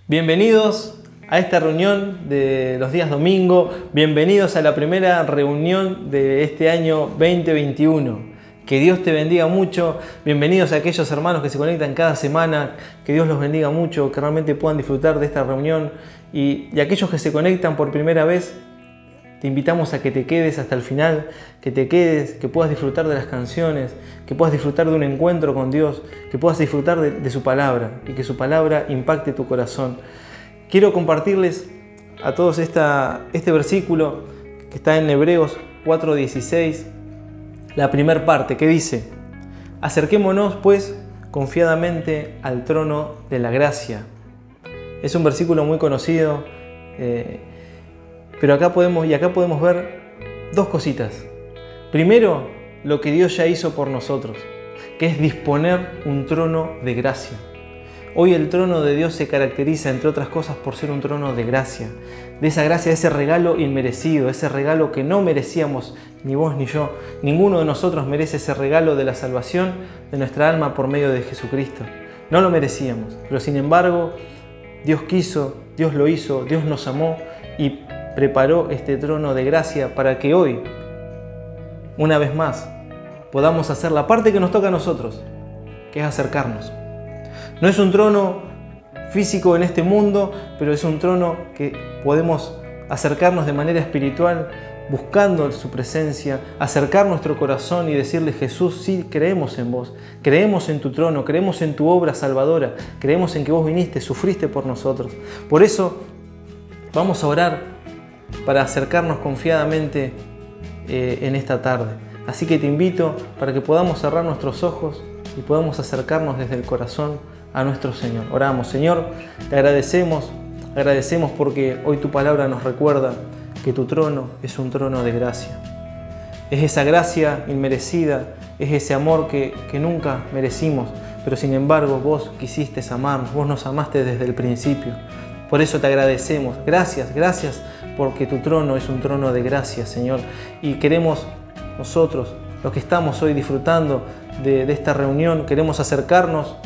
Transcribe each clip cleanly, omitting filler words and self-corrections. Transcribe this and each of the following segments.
Bienvenidos a esta reunión de los días domingo, bienvenidos a la primera reunión de este año 2021. Que Dios te bendiga mucho, bienvenidos a aquellos hermanos que se conectan cada semana, que Dios los bendiga mucho, que realmente puedan disfrutar de esta reunión y aquellos que se conectan por primera vez, te invitamos a que te quedes hasta el final, que te quedes, que puedas disfrutar de las canciones, que puedas disfrutar de un encuentro con Dios, que puedas disfrutar de su palabra y que su palabra impacte tu corazón. Quiero compartirles a todos este versículo que está en Hebreos 4:16, la primera parte que dice: acerquémonos pues confiadamente al trono de la gracia. Es un versículo muy conocido, pero acá podemos ver dos cositas. Primero, lo que Dios ya hizo por nosotros, que es disponer un trono de gracia. Hoy el trono de Dios se caracteriza, entre otras cosas, por ser un trono de gracia. De esa gracia, de ese regalo inmerecido, ese regalo que no merecíamos ni vos ni yo. Ninguno de nosotros merece ese regalo de la salvación de nuestra alma por medio de Jesucristo. No lo merecíamos, pero sin embargo, Dios quiso, Dios lo hizo, Dios nos amó y preparó este trono de gracia para que hoy, una vez más, podamos hacer la parte que nos toca a nosotros, que es acercarnos. No es un trono físico en este mundo, pero es un trono que podemos acercarnos de manera espiritual, buscando su presencia, acercar nuestro corazón y decirle: Jesús, sí, creemos en vos, creemos en tu trono, creemos en tu obra salvadora, creemos en que vos viniste, sufriste por nosotros. Por eso vamos a orar para acercarnos confiadamente en esta tarde. Así que te invito para que podamos cerrar nuestros ojos y podamos acercarnos desde el corazón a nuestro Señor. Oramos. Señor, te agradecemos porque hoy tu palabra nos recuerda que tu trono es un trono de gracia. Es esa gracia inmerecida, es ese amor que nunca merecimos, pero sin embargo vos quisiste amarnos, vos nos amaste desde el principio. Por eso te agradecemos. Gracias porque tu trono es un trono de gracia, Señor. Y queremos nosotros, los que estamos hoy disfrutando de esta reunión, queremos acercarnos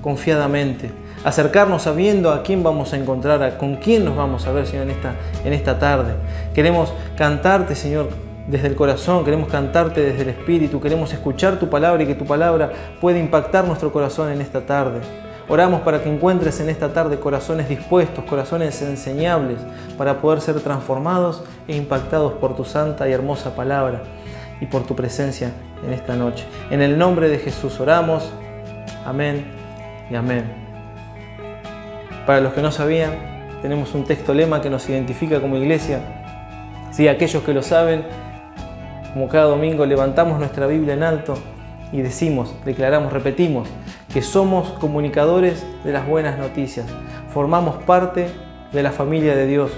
confiadamente, acercarnos sabiendo a quién vamos a encontrar, con quién nos vamos a ver, Señor, en esta tarde. Queremos cantarte, Señor, desde el corazón, queremos cantarte desde el Espíritu, queremos escuchar tu palabra y que tu palabra pueda impactar nuestro corazón en esta tarde. Oramos para que encuentres en esta tarde corazones dispuestos, corazones enseñables, para poder ser transformados e impactados por tu santa y hermosa palabra y por tu presencia en esta noche. En el nombre de Jesús oramos. Amén y amén. Para los que no sabían, tenemos un texto lema que nos identifica como iglesia. Sí, aquellos que lo saben, como cada domingo levantamos nuestra Biblia en alto y decimos, declaramos, repetimos que somos comunicadores de las buenas noticias. Formamos parte de la familia de Dios.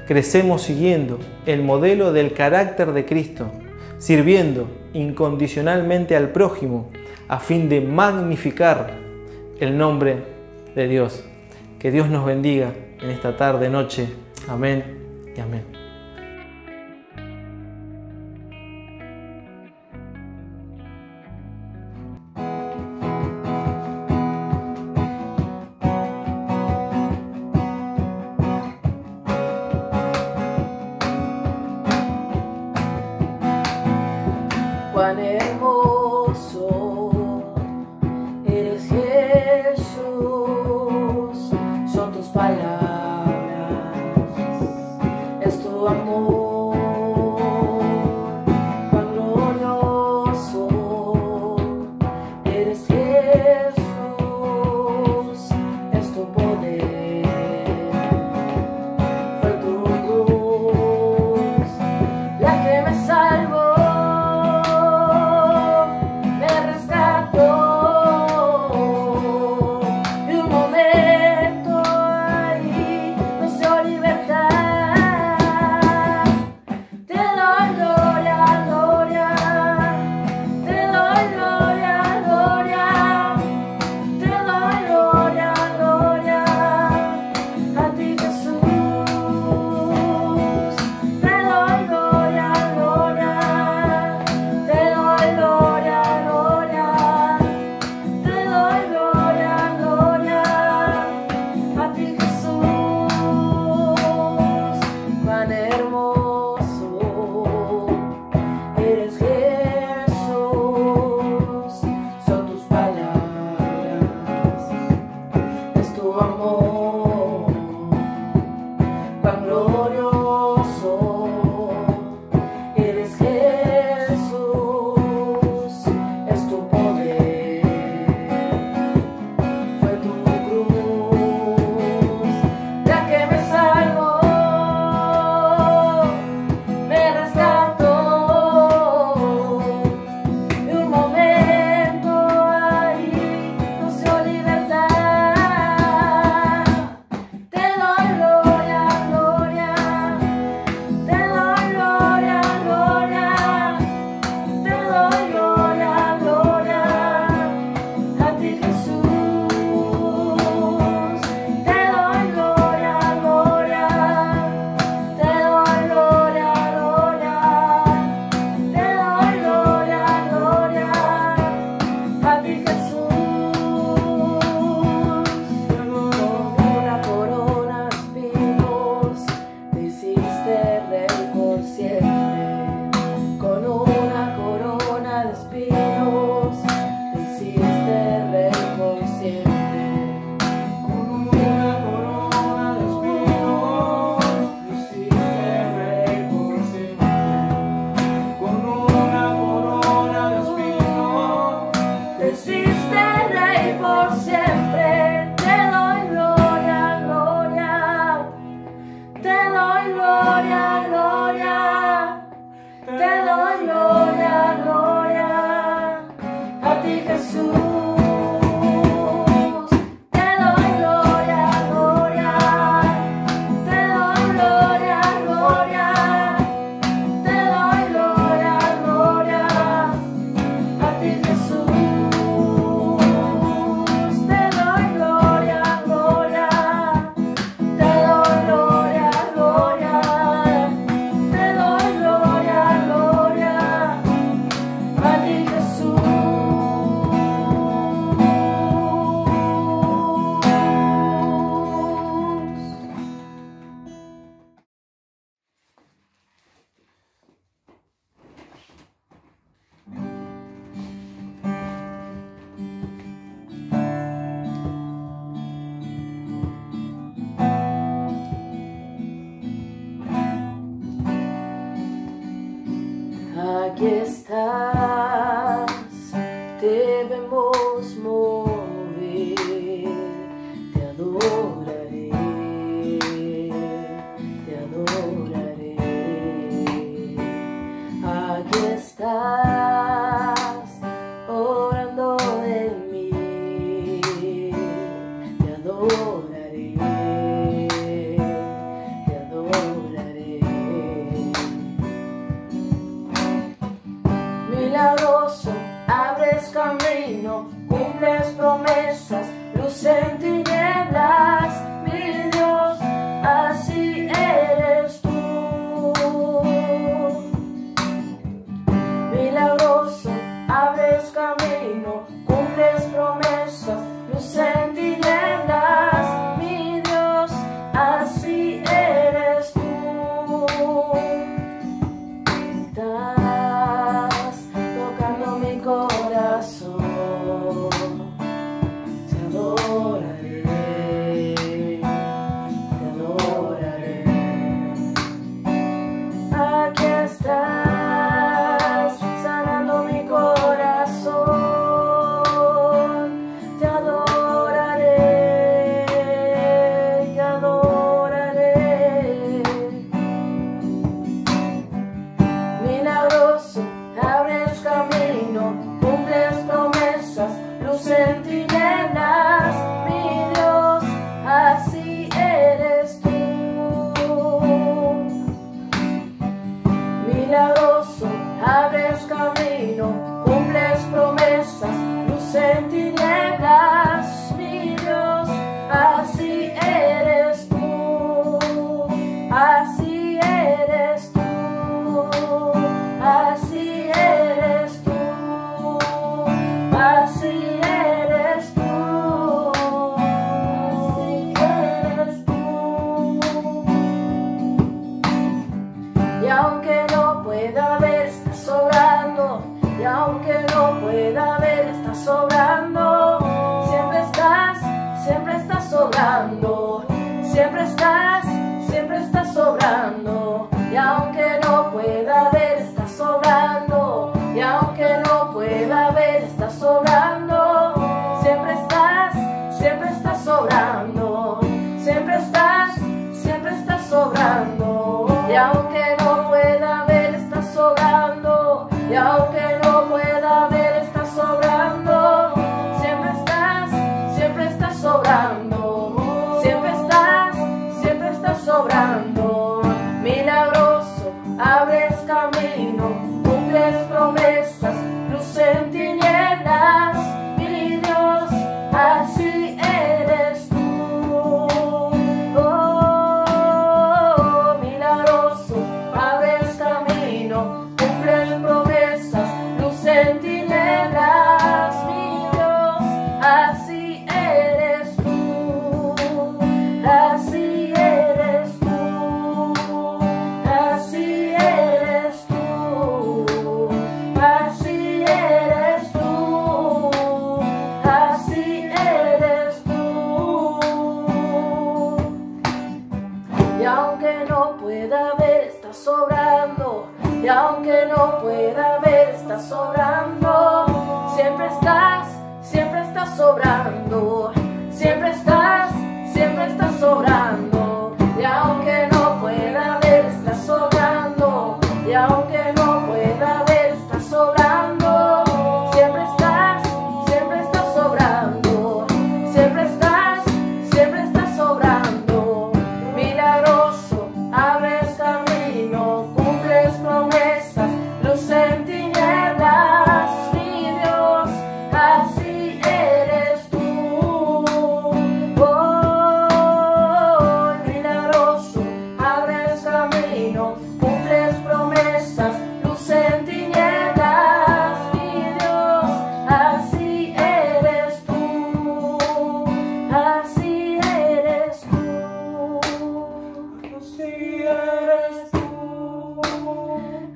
Crecemos siguiendo el modelo del carácter de Cristo, sirviendo incondicionalmente al prójimo a fin de magnificar el nombre de Dios. Que Dios nos bendiga en esta tarde, noche. Amén y amén. Cuán hermoso eres, Jesús, son tus palabras, es tu amor. Cuán glorioso eres, Jesús, es tu poder. Fue tu cruz la que me salvó. Aquí estás, debemos mover, te adoraré, te adoraré. Aquí estás, orando de mí, te adoraré, te adoraré. Milagroso, abres camino, cumples promesas, luz en tinieblas, mi Dios, así eres tú. Milagroso, abres camino, cumples promesas, luz en tinieblas, mi Dios, así eres tú. Corazón, te adoraré, y aunque no pueda ver, está sobrando, y aunque no pueda ver, está sobrando. Siempre estás sobrando, siempre estás sobrando, y aunque no pueda ver, está sobrando, y aunque no pueda ver, está sobrando. Siempre estás sobrando, siempre estás sobrando, y aunque no pueda ver, está sobrando, y aunque no pueda ver, está sobrando. Siempre estás sobrando, siempre estás sobrando. Milagroso, abres camino, cumples promesas, luz en tinieblas, mi Dios, así eres tú. Oh, milagroso, abres camino, cumples promesas, luz en tinieblas, mi Dios, así eres tú, así eres tú, así eres tú, así eres tú, así eres tú. Y aunque no pueda ver, está sobrando, y aunque no pueda ver, está sobrando. Siempre estás sobrando, siempre estás sobrando, y aunque no pueda ver, está sobrando, y aunque no pueda ver, está sobrando. Siempre estás sobrando, siempre estás sobrando. Milagroso, abres camino, cumples promesas, luz en tinieblas, mi Dios, así eres tú. Oh, milagroso, abres camino, cumples promesas, luz en tinieblas, mi Dios, así eres tú, así eres tú,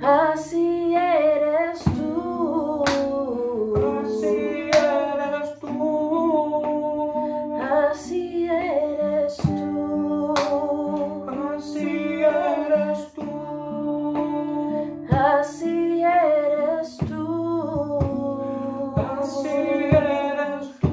así eres tú, así eres tú, así eres tú, así eres tú, así eres tú, así eres tú, así eres tú.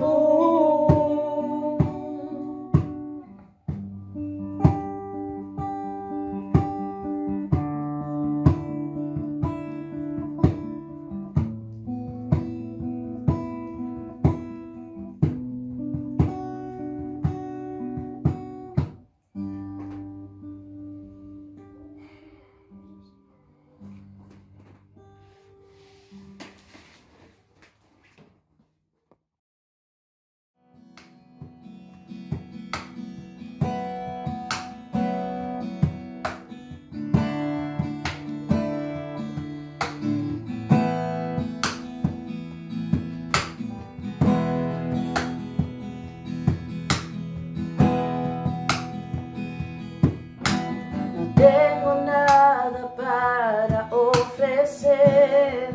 No tengo nada para ofrecer,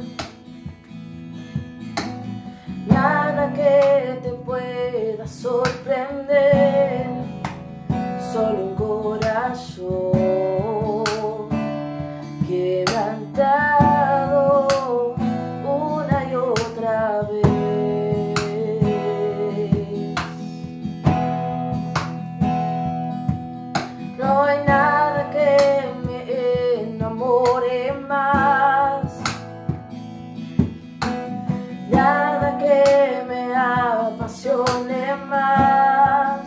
nada que te pueda sorprender, solo un corazón quebrantado una y otra vez. No hay nada que me enamore más, nada que me apasione más,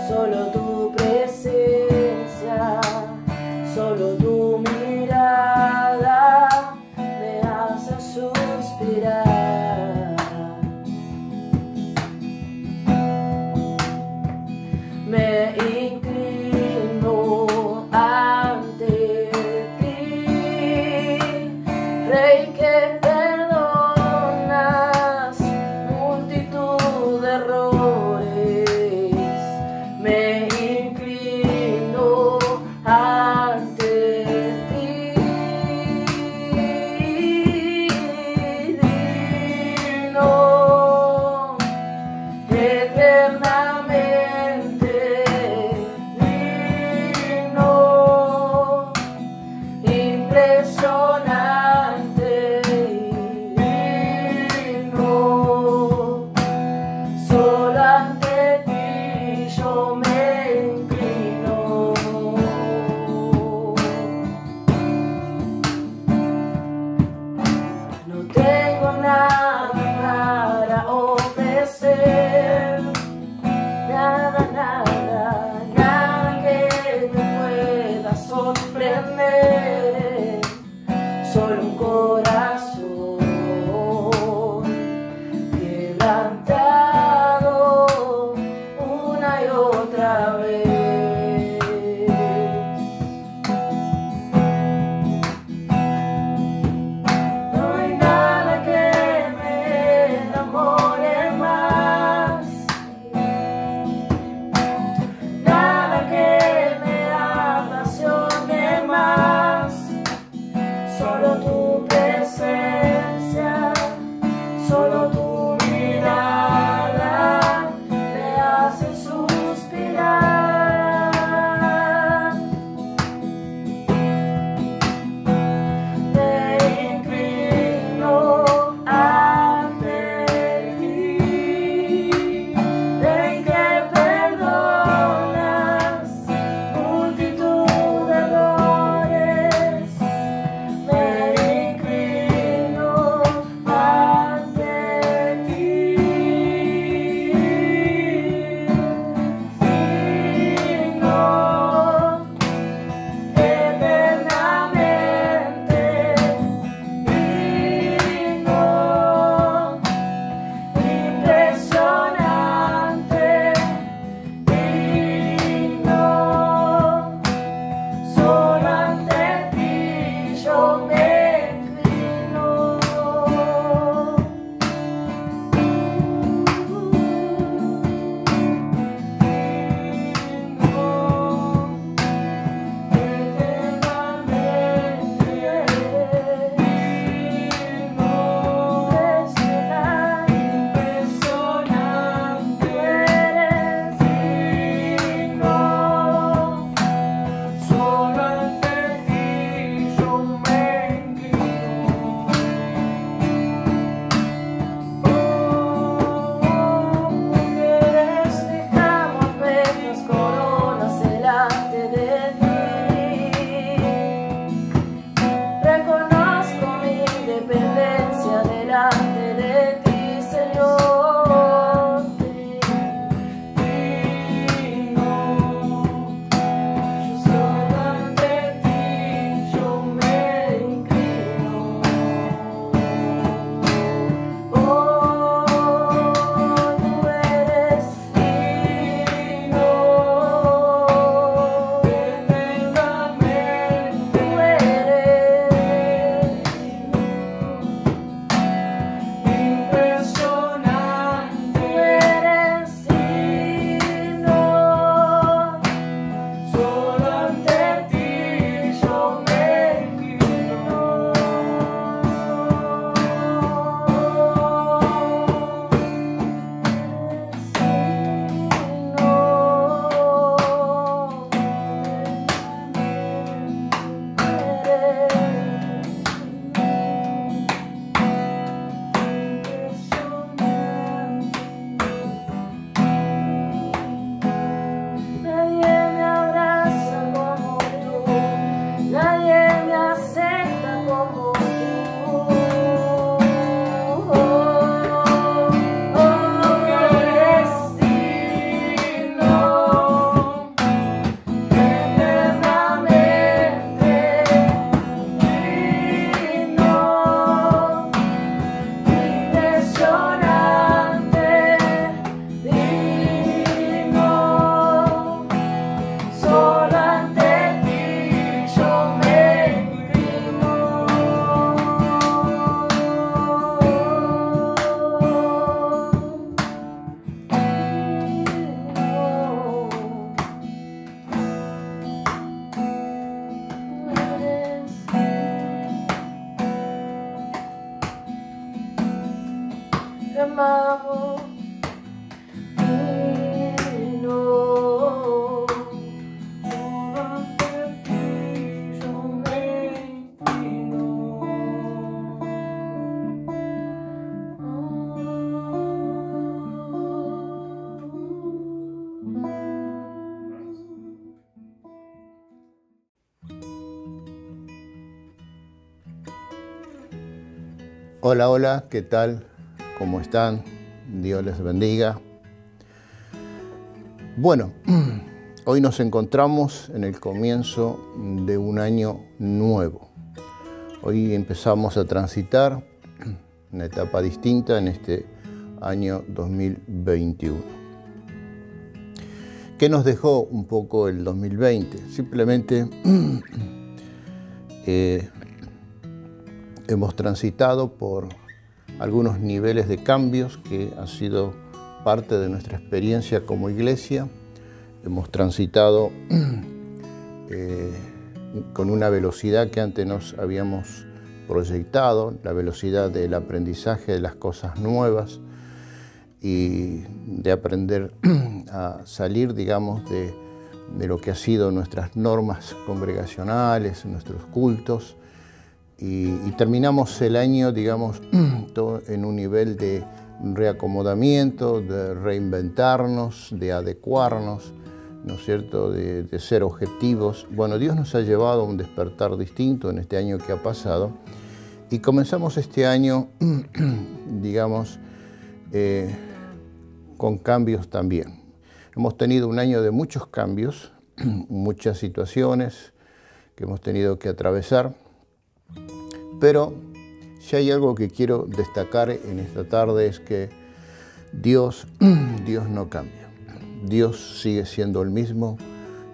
solo tu presencia, solo tu mirada me hace suspirar. Me inclino ante ti, impresionante y digno. Solo ante ti yo me inclino. No tengo nada para ofrecer, nada, nada, nada que me pueda sorprender. Solo un corazón quebrantado una y otra vez. No hay nada que me enamore más, nada que me apasione más. Solo tu presencia, solo tu mirada me hace suspirar. Me inclino ante ti, en que perdonas multitud de errores. Me inclino ante ti, digno eternamente, digno, impresionante, digno. Solo ante ti yo me inclino. Solo ante ti yo me inclino. Mujeres, dejamos nuestras coronas delante de ti. Reconozco mi independencia delante de ti, Señor. Digno. Solo ante ti yo me inclino. Oh, tú eres digno, eternamente. Tú eres impresionante. Tú eres digno. Solo ante ti yo me inclino. Nadie me abraza como tú, nadie me acepta como tú. Eres digno, eternamente digno, impresionante, digno. Solo ante ti yo me inclino. Te amamos, digno. Solo ante ti yo me inclino. Hola, hola, ¿qué tal? ¿Cómo están? Dios les bendiga. Bueno, hoy nos encontramos en el comienzo de un año nuevo. Hoy empezamos a transitar una etapa distinta en este año 2021. ¿Qué nos dejó un poco el 2020? Simplemente hemos transitado por algunos niveles de cambios que han sido parte de nuestra experiencia como iglesia. Hemos transitado con una velocidad que antes nos habíamos proyectado, la velocidad del aprendizaje de las cosas nuevas y de aprender a salir, digamos, de lo que ha sido nuestras normas congregacionales, nuestros cultos. Y terminamos el año, digamos, todo en un nivel de reacomodamiento, de reinventarnos, de adecuarnos, ¿no es cierto?, de ser objetivos. Bueno, Dios nos ha llevado a un despertar distinto en este año que ha pasado y comenzamos este año, digamos, con cambios también. Hemos tenido un año de muchos cambios, muchas situaciones que hemos tenido que atravesar. Pero si hay algo que quiero destacar en esta tarde es que Dios no cambia. Dios sigue siendo el mismo.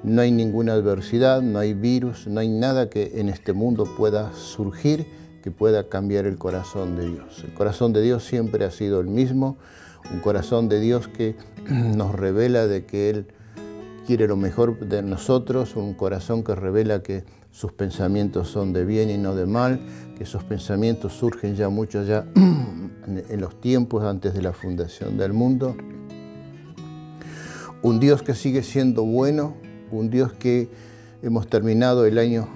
No hay ninguna adversidad, no hay virus, no hay nada que en este mundo pueda surgir que pueda cambiar el corazón de Dios. El corazón de Dios siempre ha sido el mismo, un corazón de Dios que nos revela de que Él quiere lo mejor de nosotros, un corazón que revela que sus pensamientos son de bien y no de mal, que esos pensamientos surgen ya mucho ya en los tiempos antes de la fundación del mundo. Un Dios que sigue siendo bueno, un Dios que hemos terminado el año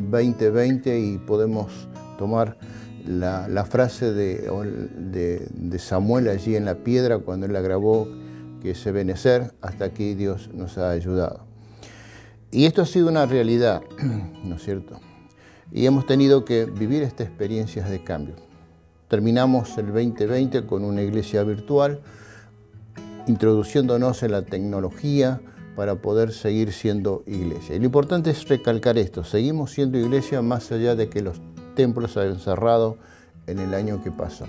2020 y podemos tomar la frase de Samuel allí en la piedra cuando él la grabó, que es Ebenezer, hasta aquí Dios nos ha ayudado. Y esto ha sido una realidad, ¿no es cierto? Y hemos tenido que vivir estas experiencias de cambio. Terminamos el 2020 con una iglesia virtual, introduciéndonos en la tecnología para poder seguir siendo iglesia. Y lo importante es recalcar esto, seguimos siendo iglesia más allá de que los templos hayan cerrado en el año que pasó.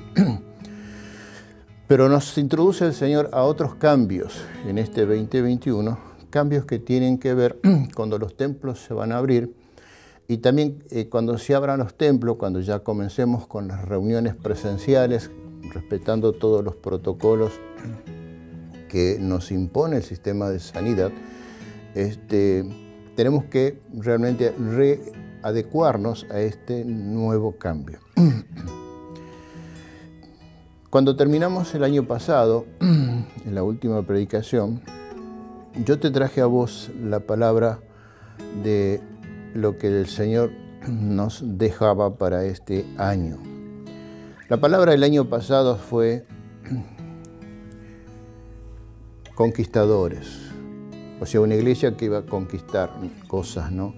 Pero nos introduce el Señor a otros cambios en este 2021, cambios que tienen que ver cuando los templos se van a abrir y también cuando se abran los templos, cuando ya comencemos con las reuniones presenciales, respetando todos los protocolos que nos impone el sistema de sanidad, tenemos que realmente readecuarnos a este nuevo cambio. Cuando terminamos el año pasado, en la última predicación, yo te traje a vos la palabra de lo que el Señor nos dejaba para este año. La palabra del año pasado fue conquistadores, o sea, una iglesia que iba a conquistar cosas, ¿no?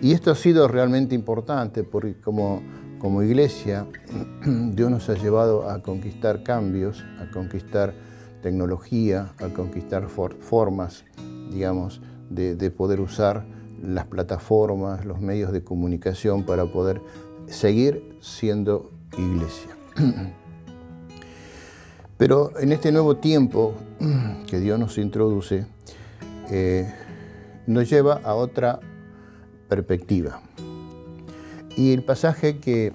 Y esto ha sido realmente importante porque como iglesia, Dios nos ha llevado a conquistar cambios, a conquistar tecnología, a conquistar formas, digamos, de poder usar las plataformas, los medios de comunicación para poder seguir siendo iglesia. Pero en este nuevo tiempo que Dios nos introduce, nos lleva a otra perspectiva. Y el pasaje que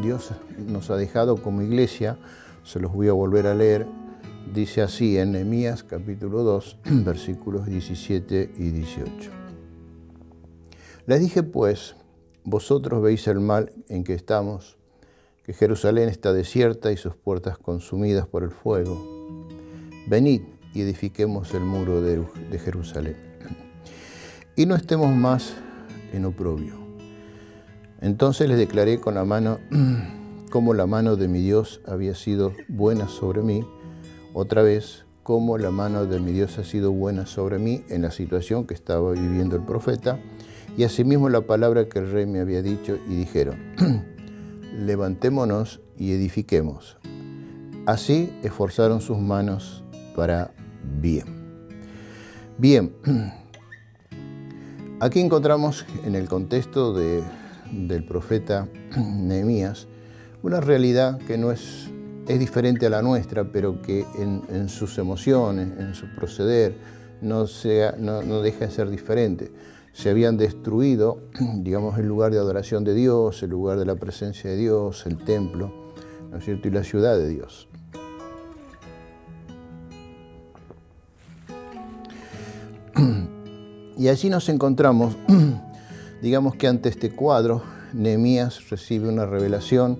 Dios nos ha dejado como iglesia, se los voy a volver a leer, dice así en Nehemías capítulo 2, versículos 17 y 18. Les dije pues, vosotros veis el mal en que estamos, que Jerusalén está desierta y sus puertas consumidas por el fuego. Venid y edifiquemos el muro de Jerusalén, y no estemos más en oprobio. Entonces les declaré con la mano cómo la mano de mi Dios había sido buena sobre mí, otra vez cómo la mano de mi Dios ha sido buena sobre mí en la situación que estaba viviendo el profeta, y asimismo la palabra que el rey me había dicho, y dijeron, levantémonos y edifiquemos. Así esforzaron sus manos para bien. Bien, aquí encontramos en el contexto del profeta Nehemías una realidad que no es diferente a la nuestra, pero que en sus emociones, en su proceder, no deja de ser diferente. Se habían destruido, digamos, el lugar de adoración de Dios, el lugar de la presencia de Dios, el templo, ¿no es cierto?, y la ciudad de Dios. Y allí nos encontramos, digamos que ante este cuadro, Nehemías recibe una revelación,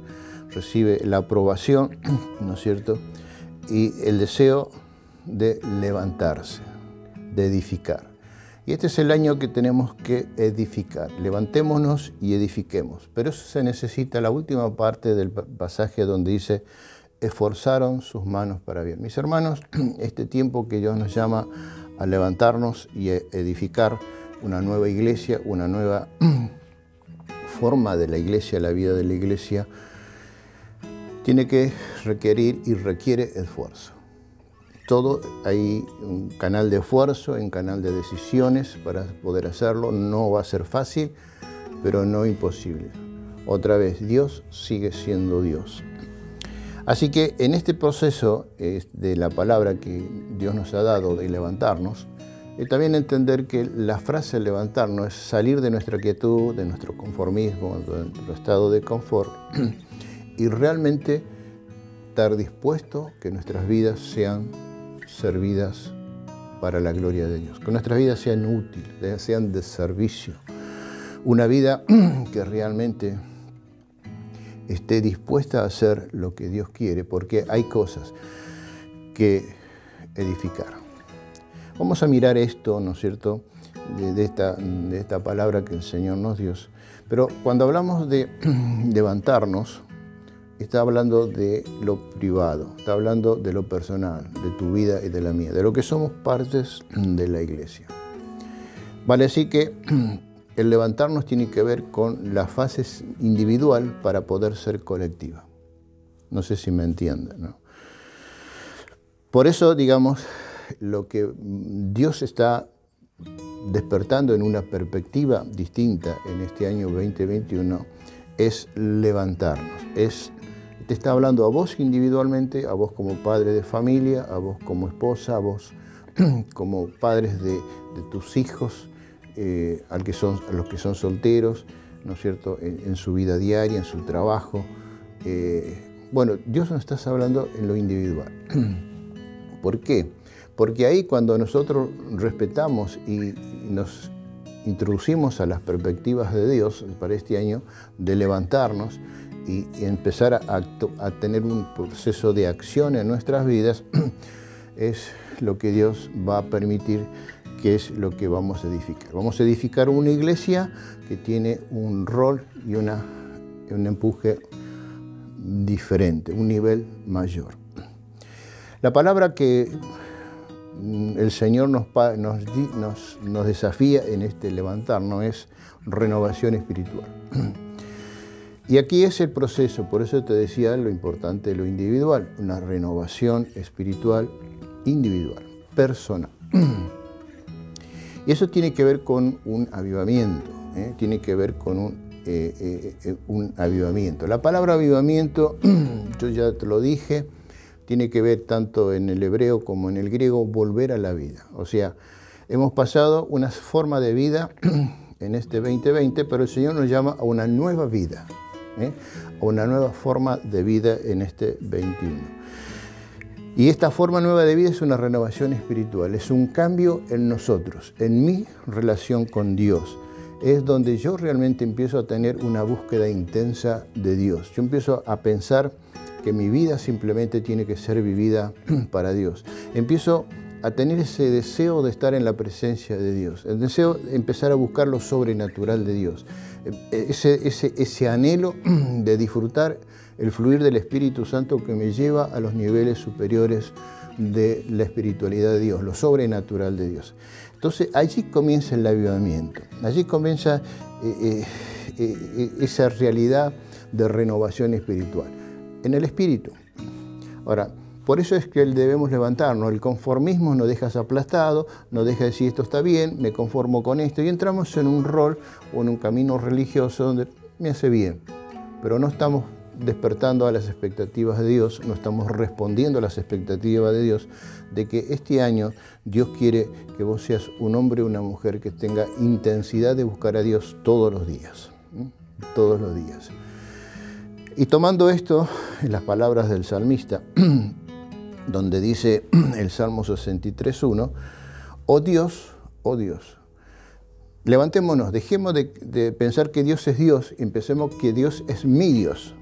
recibe la aprobación, ¿no es cierto?, y el deseo de levantarse, de edificar. Y este es el año que tenemos que edificar. Levantémonos y edifiquemos. Pero eso se necesita, la última parte del pasaje donde dice, esforzaron sus manos para bien. Mis hermanos, este tiempo que Dios nos llama a levantarnos y edificar una nueva iglesia, una nueva forma de la iglesia, la vida de la iglesia, tiene que requerir y requiere esfuerzo. Todo hay un canal de esfuerzo, un canal de decisiones para poder hacerlo. No va a ser fácil, pero no imposible. Otra vez, Dios sigue siendo Dios. Así que en este proceso de la palabra que Dios nos ha dado de levantarnos, también entender que la frase levantarnos es salir de nuestra quietud, de nuestro conformismo, de nuestro estado de confort y realmente estar dispuesto que nuestras vidas sean servidas para la gloria de Dios, que nuestras vidas sean útiles, sean de servicio, una vida que realmente esté dispuesta a hacer lo que Dios quiere, porque hay cosas que edificar. Vamos a mirar esto, ¿no es cierto?, de esta palabra que el Señor nos dio. Pero cuando hablamos de levantarnos, está hablando de lo privado, está hablando de lo personal, de tu vida y de la mía, de lo que somos partes de la iglesia. Vale, así que el levantarnos tiene que ver con la fase individual para poder ser colectiva. No sé si me entienden, ¿no? Por eso, digamos, lo que Dios está despertando en una perspectiva distinta en este año 2021 es levantarnos, te está hablando a vos individualmente, a vos como padre de familia, a vos como esposa, a vos como padres de tus hijos, a los que son solteros, ¿no es cierto?, en su vida diaria, en su trabajo. Bueno, Dios nos está hablando en lo individual. ¿Por qué? Porque ahí cuando nosotros respetamos y nos introducimos a las perspectivas de Dios para este año, de levantarnos, y empezar a tener un proceso de acción en nuestras vidas, es lo que Dios va a permitir, que es lo que vamos a edificar. Vamos a edificar una iglesia que tiene un rol y un empuje diferente, un nivel mayor. La palabra que el Señor nos desafía en este levantarnos es renovación espiritual. Y aquí es el proceso, por eso te decía lo importante de lo individual, una renovación espiritual individual, personal. Y eso tiene que ver con un avivamiento, tiene que ver con un avivamiento. La palabra avivamiento, yo ya te lo dije, tiene que ver tanto en el hebreo como en el griego, volver a la vida. O sea, hemos pasado una forma de vida en este 2020, pero el Señor nos llama a una nueva vida. A una nueva forma de vida en este 21. Y esta forma nueva de vida es una renovación espiritual, es un cambio en nosotros, en mi relación con Dios. Es donde yo realmente empiezo a tener una búsqueda intensa de Dios. Yo empiezo a pensar que mi vida simplemente tiene que ser vivida para Dios. Empiezo a tener ese deseo de estar en la presencia de Dios, el deseo de empezar a buscar lo sobrenatural de Dios, ese anhelo de disfrutar el fluir del Espíritu Santo que me lleva a los niveles superiores de la espiritualidad de Dios, lo sobrenatural de Dios. Entonces allí comienza el avivamiento, allí comienza esa realidad de renovación espiritual, en el espíritu. Ahora, por eso es que debemos levantarnos. El conformismo nos deja aplastado, nos deja decir esto está bien, me conformo con esto, y entramos en un rol o en un camino religioso donde me hace bien, pero no estamos despertando a las expectativas de Dios, no estamos respondiendo a las expectativas de Dios, de que este año Dios quiere que vos seas un hombre o una mujer que tenga intensidad de buscar a Dios todos los días, todos los días. Y tomando esto en las palabras del salmista, donde dice el Salmo 63:1, oh Dios, levantémonos, dejemos de pensar que Dios es Dios y empecemos que Dios es mi Dios,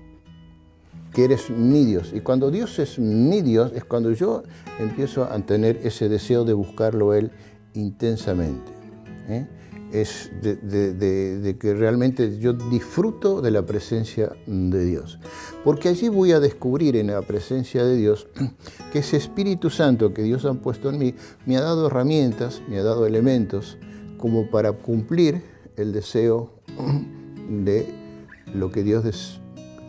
que eres mi Dios. Y cuando Dios es mi Dios, es cuando yo empiezo a tener ese deseo de buscarlo Él intensamente. Es de que realmente yo disfruto de la presencia de Dios. Porque allí voy a descubrir en la presencia de Dios que ese Espíritu Santo que Dios ha puesto en mí me ha dado herramientas, me ha dado elementos como para cumplir el deseo de lo que Dios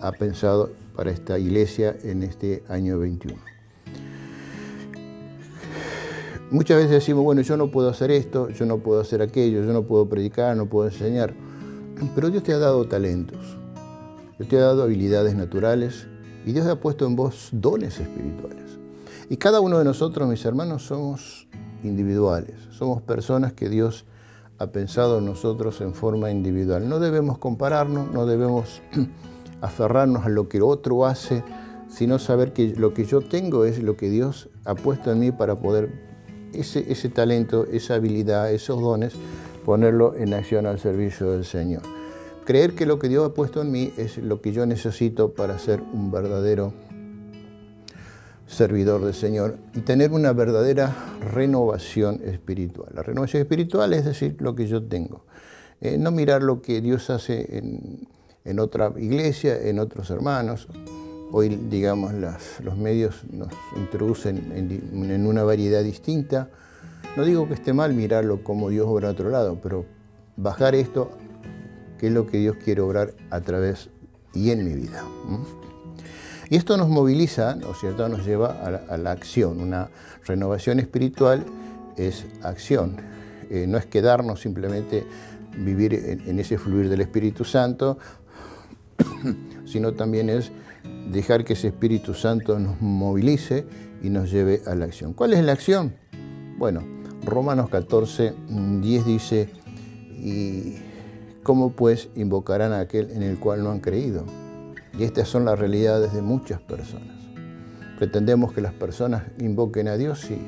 ha pensado para esta iglesia en este año 21. Muchas veces decimos, bueno, yo no puedo hacer esto, yo no puedo hacer aquello, yo no puedo predicar, no puedo enseñar. Pero Dios te ha dado talentos, Dios te ha dado habilidades naturales y Dios ha puesto en vos dones espirituales. Y cada uno de nosotros, mis hermanos, somos individuales, somos personas que Dios ha pensado en nosotros en forma individual. No debemos compararnos, no debemos aferrarnos a lo que otro hace, sino saber que lo que yo tengo es lo que Dios ha puesto en mí para poder ese talento, esa habilidad, esos dones, ponerlo en acción al servicio del Señor. Creer que lo que Dios ha puesto en mí es lo que yo necesito para ser un verdadero servidor del Señor y tener una verdadera renovación espiritual. La renovación espiritual es decir, lo que yo tengo. No mirar lo que Dios hace en otra iglesia, en otros hermanos. Hoy, digamos, los medios nos introducen en una variedad distinta. No digo que esté mal mirarlo como Dios obra a otro lado, pero bajar esto, que es lo que Dios quiere obrar a través y en mi vida. Y esto nos moviliza, ¿no es cierto?, nos lleva a la acción. Una renovación espiritual es acción. No es quedarnos simplemente vivir en ese fluir del Espíritu Santo, sino también es dejar que ese Espíritu Santo nos movilice y nos lleve a la acción. ¿Cuál es la acción? Bueno, Romanos 14:10 dice, ¿y cómo pues invocarán a aquel en el cual no han creído? Y estas son las realidades de muchas personas. Pretendemos que las personas invoquen a Dios si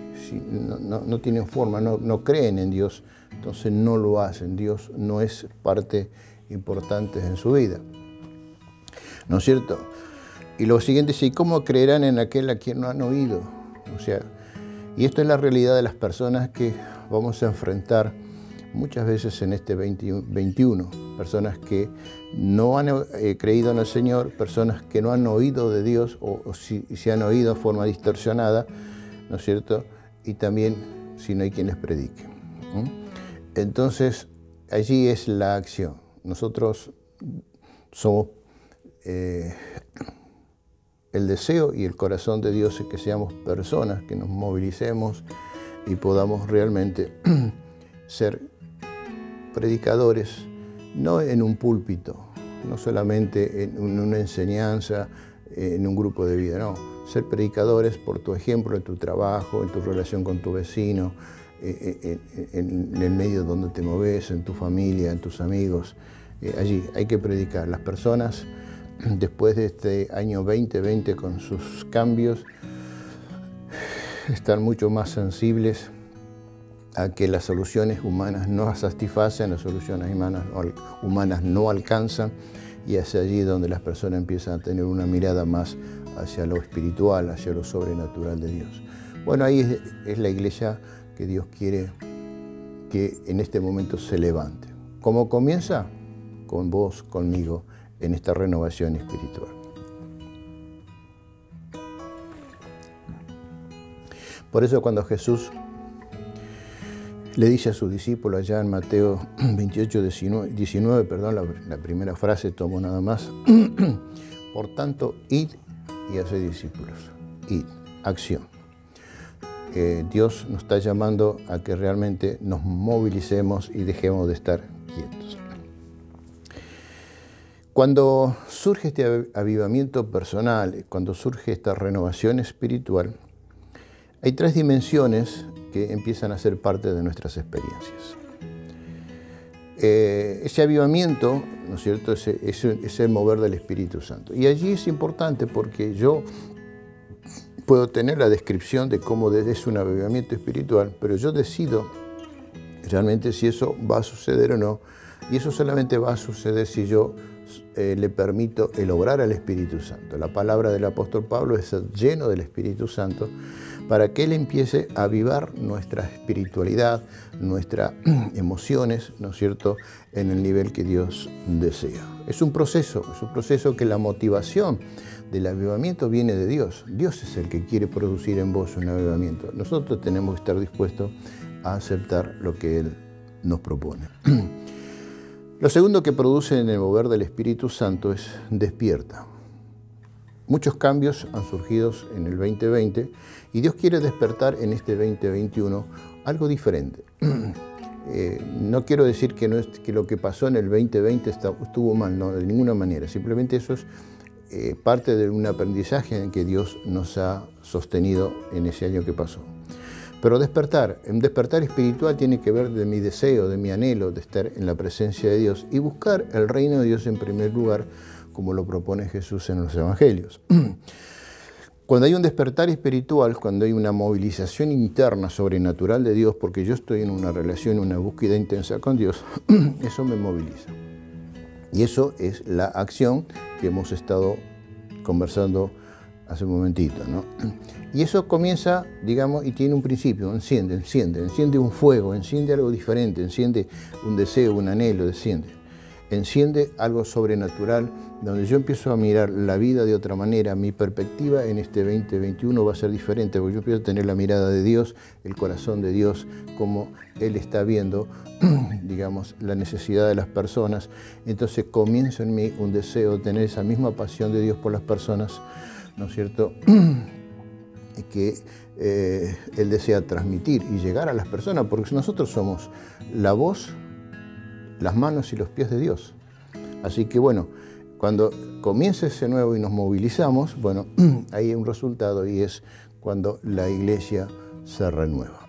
no tienen forma, no creen en Dios, entonces no lo hacen. Dios no es parte importante en su vida. ¿No es cierto? Y lo siguiente es, ¿y cómo creerán en aquel a quien no han oído? O sea, y esto es la realidad de las personas que vamos a enfrentar muchas veces en este 2021. Personas que no han creído en el Señor, personas que no han oído de Dios o si han oído de forma distorsionada, ¿no es cierto? Y también si no hay quien les predique. Entonces, allí es la acción. Nosotros somos el deseo y el corazón de Dios es que seamos personas, que nos movilicemos y podamos realmente ser predicadores, no en un púlpito, no solamente en una enseñanza, en un grupo de vida, no. Ser predicadores por tu ejemplo, en tu trabajo, en tu relación con tu vecino, en el medio donde te moves, en tu familia, en tus amigos. Allí hay que predicar. Las personas, después de este año 2020 con sus cambios, están mucho más sensibles a que las soluciones humanas no satisfacen, las soluciones humanas no alcanzan, y es allí donde las personas empiezan a tener una mirada más hacia lo espiritual, hacia lo sobrenatural de Dios. Bueno, ahí es la iglesia que Dios quiere que en este momento se levante. ¿Cómo comienza? Con vos, conmigo, en esta renovación espiritual. Por eso cuando Jesús le dice a sus discípulos allá en Mateo 28, 19, la primera frase tomo nada más. Por tanto, id y haced discípulos. Id, acción. Dios nos está llamando a que realmente nos movilicemos y dejemos de estar quietos. Cuando surge este avivamiento personal, cuando surge esta renovación espiritual, hay 3 dimensiones que empiezan a ser parte de nuestras experiencias. Ese avivamiento, ¿no es cierto?, es el mover del Espíritu Santo. Y allí es importante porque yo puedo tener la descripción de cómo es un avivamiento espiritual, pero yo decido realmente si eso va a suceder o no. Y eso solamente va a suceder si yo le permito el obrar al Espíritu Santo. La palabra del apóstol Pablo es ser lleno del Espíritu Santo para que Él empiece a avivar nuestra espiritualidad, nuestras emociones, ¿no es cierto?, en el nivel que Dios desea. Es un proceso que la motivación del avivamiento viene de Dios. Dios es el que quiere producir en vos un avivamiento. Nosotros tenemos que estar dispuestos a aceptar lo que Él nos propone. Lo segundo que produce en el mover del Espíritu Santo es despierta. Muchos cambios han surgido en el 2020 y Dios quiere despertar en este 2021 algo diferente. No quiero decir que lo que pasó en el 2020 estuvo mal, no, de ninguna manera. Simplemente eso es parte de un aprendizaje en que Dios nos ha sostenido en ese año que pasó. Pero un despertar espiritual tiene que ver de mi deseo, de mi anhelo de estar en la presencia de Dios y buscar el reino de Dios en primer lugar, como lo propone Jesús en los Evangelios. Cuando hay un despertar espiritual, cuando hay una movilización interna sobrenatural de Dios, porque yo estoy en una relación, una búsqueda intensa con Dios, eso me moviliza. Y eso es la acción que hemos estado conversando hace un momentito, ¿no? Y eso comienza, digamos, y tiene un principio, enciende un fuego, enciende algo diferente, enciende un deseo, un anhelo, enciende algo sobrenatural, donde yo empiezo a mirar la vida de otra manera. Mi perspectiva en este 2021 va a ser diferente, porque yo empiezo a tener la mirada de Dios, el corazón de Dios, como Él está viendo, digamos, la necesidad de las personas. Entonces comienza en mí un deseo de tener esa misma pasión de Dios por las personas, ¿no es cierto?, que Él desea transmitir y llegar a las personas, porque nosotros somos la voz, las manos y los pies de Dios. Así que bueno, cuando comienza ese nuevo y nos movilizamos, bueno, ahí hay un resultado y es cuando la iglesia se renueva.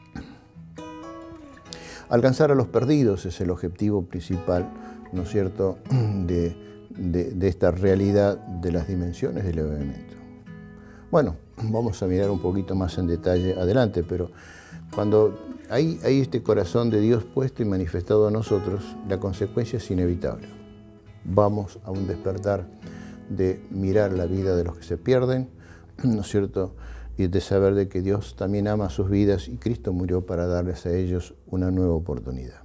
Alcanzar a los perdidos es el objetivo principal, ¿no es cierto?, de esta realidad de las dimensiones del avivamiento. Bueno, vamos a mirar un poquito más en detalle adelante, pero cuando hay este corazón de Dios puesto y manifestado a nosotros, la consecuencia es inevitable. Vamos a un despertar de mirar la vida de los que se pierden, ¿no es cierto?, y de saber de que Dios también ama sus vidas y Cristo murió para darles a ellos una nueva oportunidad.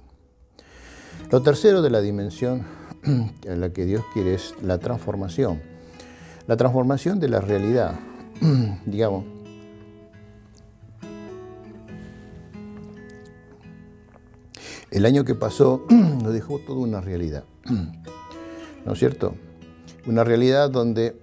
Lo tercero de la dimensión a la que Dios quiere es la transformación. La transformación de la realidad. Digamos, el año que pasó nos dejó toda una realidad, ¿no es cierto? Una realidad donde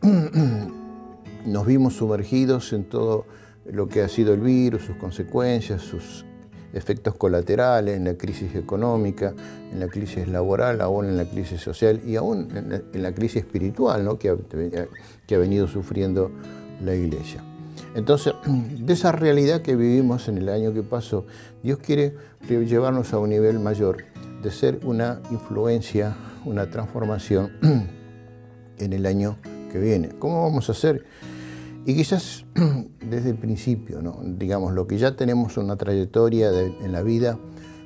nos vimos sumergidos en todo lo que ha sido el virus, sus consecuencias, sus efectos colaterales, en la crisis económica, en la crisis laboral, aún en la crisis social y aún en la crisis espiritual, ¿no?, que ha venido sufriendo la iglesia. Entonces, de esa realidad que vivimos en el año que pasó, Dios quiere llevarnos a un nivel mayor, de ser una influencia, una transformación en el año que viene. ¿Cómo vamos a hacer? Y quizás desde el principio, ¿no? Digamos, lo que ya tenemos una trayectoria en la vida,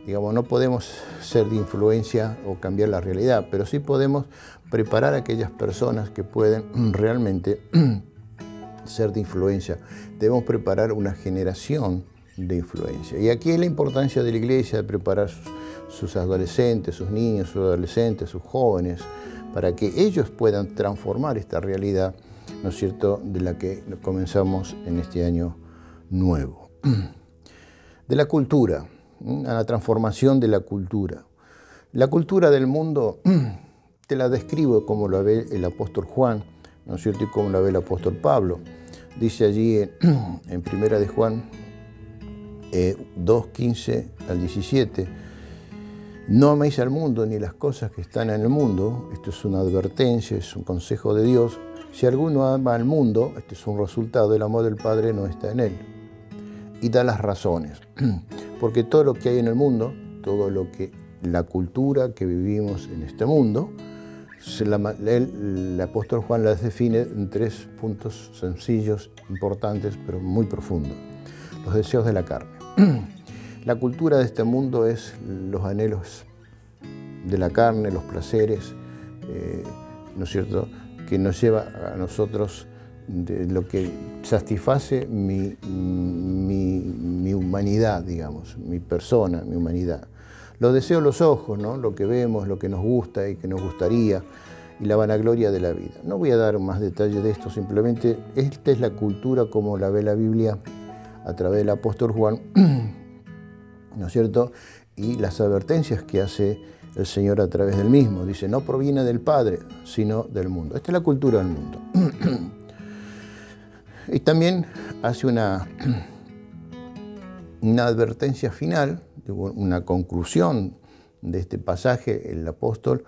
digamos, no podemos ser de influencia o cambiar la realidad, pero sí podemos preparar a aquellas personas que pueden realmente ser de influencia. Debemos preparar una generación de influencia. Y aquí es la importancia de la iglesia, de preparar sus adolescentes, sus niños, sus adolescentes, sus jóvenes, para que ellos puedan transformar esta realidad, ¿no es cierto?, de la que comenzamos en este año nuevo. De la cultura. a la transformación de la cultura. La cultura del mundo te la describo como la ve el apóstol Juan, ¿no es cierto? Y como la ve el apóstol Pablo. Dice allí en Primera de Juan 2, 15 al 17, no améis al mundo ni las cosas que están en el mundo. Esto es una advertencia, es un consejo de Dios. Si alguno ama al mundo, este es un resultado, el amor del Padre no está en él. Y da las razones. Porque todo lo que hay en el mundo, todo lo que la cultura que vivimos en este mundo, el apóstol Juan las define en 3 puntos sencillos, importantes, pero muy profundos. Los deseos de la carne. La cultura de este mundo es los anhelos de la carne, los placeres, ¿no es cierto?, que nos lleva a nosotros de lo que satisface mi humanidad, digamos, mi persona, mi humanidad. Los deseos de los ojos, ¿no?, lo que vemos, lo que nos gusta y que nos gustaría, y la vanagloria de la vida. No voy a dar más detalles de esto, simplemente esta es la cultura como la ve la Biblia a través del apóstol Juan, ¿no es cierto?, y las advertencias que hace el Señor a través del mismo. Dice, no proviene del Padre, sino del mundo. Esta es la cultura del mundo. Y también hace una advertencia final, una conclusión de este pasaje, el apóstol,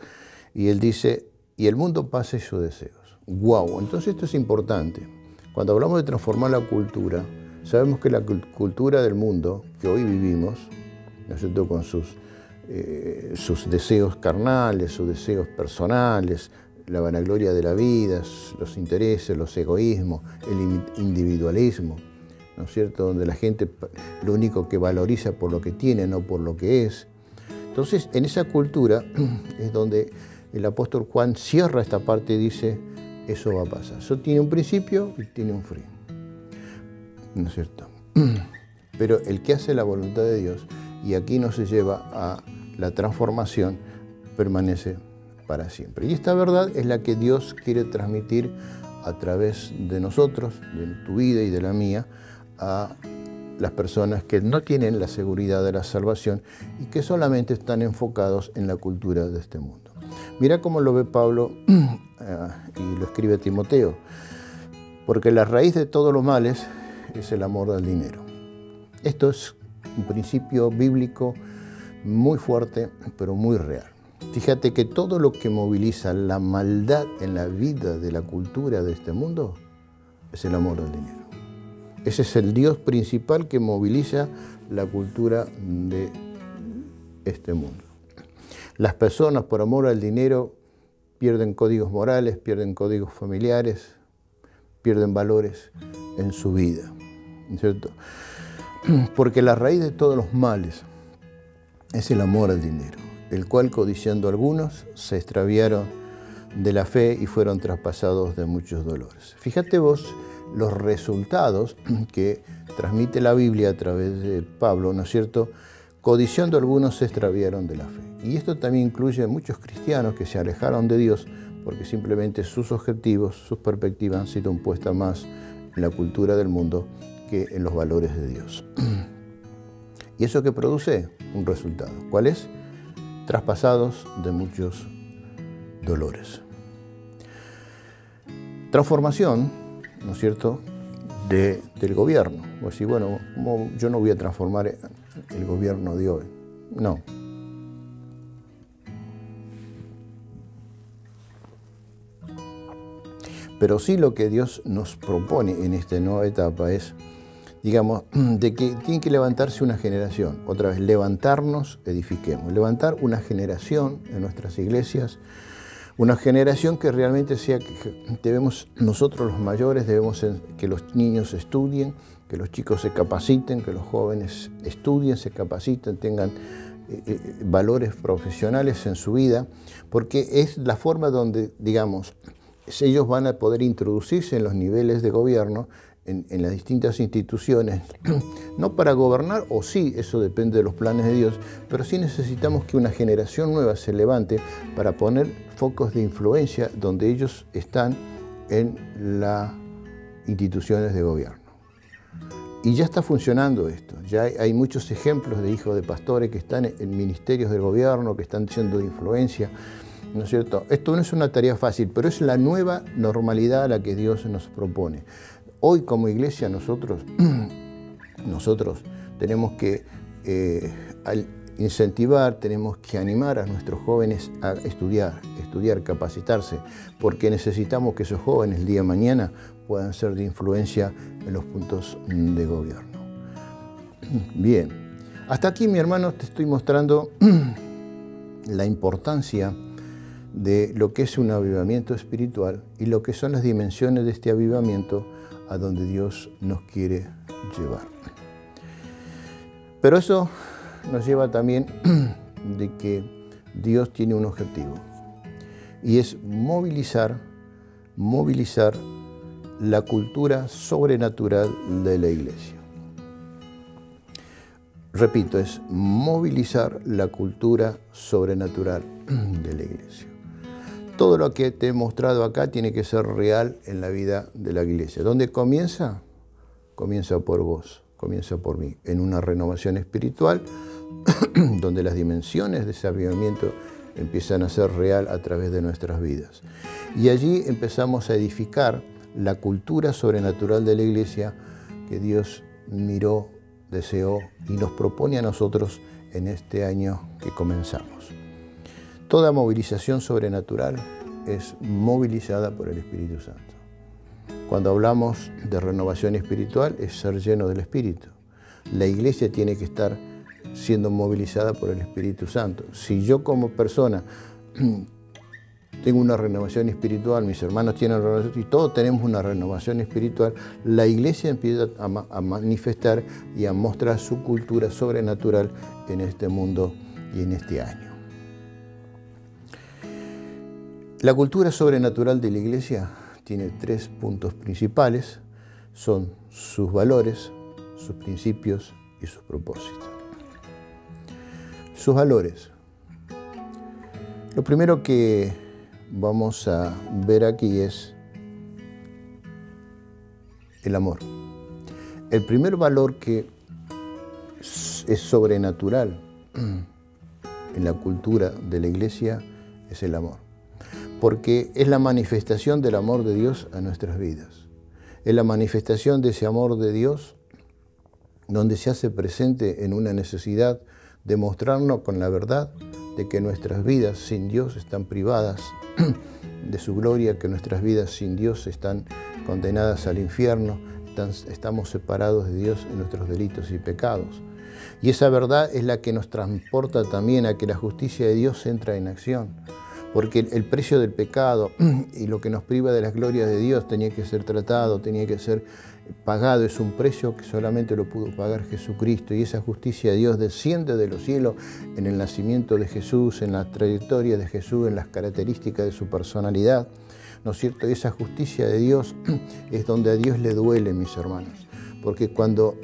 y él dice, y el mundo pasa y sus deseos. ¡Guau! Entonces esto es importante. Cuando hablamos de transformar la cultura, sabemos que la cultura del mundo que hoy vivimos, ¿no es cierto?, con sus deseos carnales, sus deseos personales, la vanagloria de la vida, los intereses, los egoísmos, el individualismo, ¿no es cierto?, donde la gente lo único que valoriza por lo que tiene, no por lo que es. Entonces, en esa cultura es donde el apóstol Juan cierra esta parte y dice, eso va a pasar. Eso tiene un principio y tiene un fin, ¿no es cierto? Pero el que hace la voluntad de Dios, y aquí no se lleva a la transformación, permanece para siempre. Y esta verdad es la que Dios quiere transmitir a través de nosotros, de tu vida y de la mía, a las personas que no tienen la seguridad de la salvación y que solamente están enfocados en la cultura de este mundo. Mira cómo lo ve Pablo y lo escribe a Timoteo. Porque la raíz de todos los males es el amor al dinero. Esto es un principio bíblico muy fuerte, pero muy real. Fíjate que todo lo que moviliza la maldad en la vida de la cultura de este mundo es el amor al dinero. Ese es el Dios principal que moviliza la cultura de este mundo. Las personas por amor al dinero pierden códigos morales, pierden códigos familiares, pierden valores en su vida, ¿no es cierto? Porque la raíz de todos los males es el amor al dinero, el cual, codiciando algunos, se extraviaron de la fe y fueron traspasados de muchos dolores. Fíjate vos los resultados que transmite la Biblia a través de Pablo, ¿no es cierto? Codiciando algunos se extraviaron de la fe. Y esto también incluye a muchos cristianos que se alejaron de Dios porque simplemente sus objetivos, sus perspectivas han sido puestas más en la cultura del mundo que en los valores de Dios. ¿Y eso qué produce? Un resultado. ¿Cuál es? Traspasados de muchos dolores. Transformación, ¿no es cierto?, del gobierno. O decir, bueno, yo no voy a transformar el gobierno de hoy. No. Pero sí lo que Dios nos propone en esta nueva etapa es, digamos, de que tiene que levantarse una generación. Otra vez, levantarnos, edifiquemos. Levantar una generación en nuestras iglesias, una generación que realmente sea que debemos, nosotros los mayores, debemos que los niños estudien, que los chicos se capaciten, que los jóvenes estudien, se capaciten, tengan valores profesionales en su vida, porque es la forma donde, digamos, ellos van a poder introducirse en los niveles de gobierno, en las distintas instituciones, no para gobernar, o sí, eso depende de los planes de Dios, pero sí necesitamos que una generación nueva se levante para poner focos de influencia donde ellos están en las instituciones de gobierno. Y ya está funcionando esto. Ya hay muchos ejemplos de hijos de pastores que están en ministerios del gobierno, que están siendo de influencia, ¿no es cierto? Esto no es una tarea fácil, pero es la nueva normalidad a la que Dios nos propone. Hoy como iglesia nosotros tenemos que incentivar, tenemos que animar a nuestros jóvenes a estudiar, capacitarse, porque necesitamos que esos jóvenes el día de mañana puedan ser de influencia en los puntos de gobierno. Bien, hasta aquí, mi hermano, te estoy mostrando la importancia de lo que es un avivamiento espiritual y lo que son las dimensiones de este avivamiento a donde Dios nos quiere llevar. Pero eso nos lleva también de que Dios tiene un objetivo, y es movilizar la cultura sobrenatural de la iglesia. Repito, es movilizar la cultura sobrenatural de la iglesia. Todo lo que te he mostrado acá tiene que ser real en la vida de la iglesia. ¿Dónde comienza? Comienza por vos, comienza por mí, en una renovación espiritual donde las dimensiones de ese avivamiento empiezan a ser real a través de nuestras vidas. Y allí empezamos a edificar la cultura sobrenatural de la iglesia que Dios miró, deseó y nos propone a nosotros en este año que comenzamos. Toda movilización sobrenatural es movilizada por el Espíritu Santo. Cuando hablamos de renovación espiritual es ser lleno del Espíritu. La iglesia tiene que estar siendo movilizada por el Espíritu Santo. Si yo como persona tengo una renovación espiritual, mis hermanos tienen renovación, y todos tenemos una renovación espiritual, la iglesia empieza a manifestar y a mostrar su cultura sobrenatural en este mundo y en este año. La cultura sobrenatural de la iglesia tiene 3 puntos principales, son sus valores, sus principios y sus propósitos. Sus valores. Lo primero que vamos a ver aquí es el amor. El primer valor que es sobrenatural en la cultura de la iglesia es el amor, porque es la manifestación del amor de Dios a nuestras vidas. Es la manifestación de ese amor de Dios donde se hace presente en una necesidad de mostrarnos con la verdad de que nuestras vidas sin Dios están privadas de su gloria, que nuestras vidas sin Dios están condenadas al infierno, estamos separados de Dios en nuestros delitos y pecados. Y esa verdad es la que nos transporta también a que la justicia de Dios entra en acción, porque el precio del pecado y lo que nos priva de las glorias de Dios tenía que ser tratado, tenía que ser pagado. Es un precio que solamente lo pudo pagar Jesucristo, y esa justicia de Dios desciende de los cielos en el nacimiento de Jesús, en la trayectoria de Jesús, en las características de su personalidad, ¿no es cierto? Y esa justicia de Dios es donde a Dios le duele, mis hermanos, porque cuando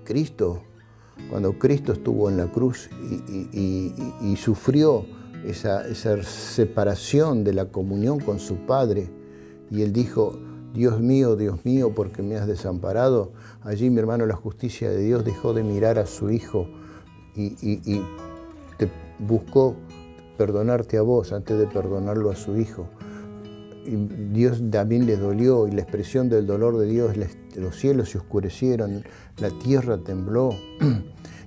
Cristo estuvo en la cruz y sufrió esa separación de la comunión con su Padre, y Él dijo: Dios mío, ¿por qué me has desamparado? Allí, mi hermano, la justicia de Dios dejó de mirar a su Hijo y te buscó perdonarte a vos antes de perdonarlo a su Hijo. Y Dios también le dolió, y la expresión del dolor de Dios, los cielos se oscurecieron, la tierra tembló.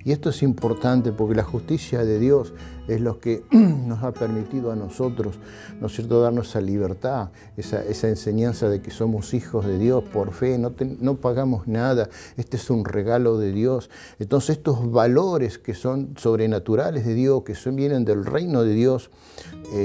Y esto es importante porque la justicia de Dios es lo que nos ha permitido a nosotros, ¿no es cierto?, darnos esa libertad, esa enseñanza de que somos hijos de Dios por fe, no pagamos nada, este es un regalo de Dios. Entonces estos valores que son sobrenaturales de Dios, que vienen del reino de Dios,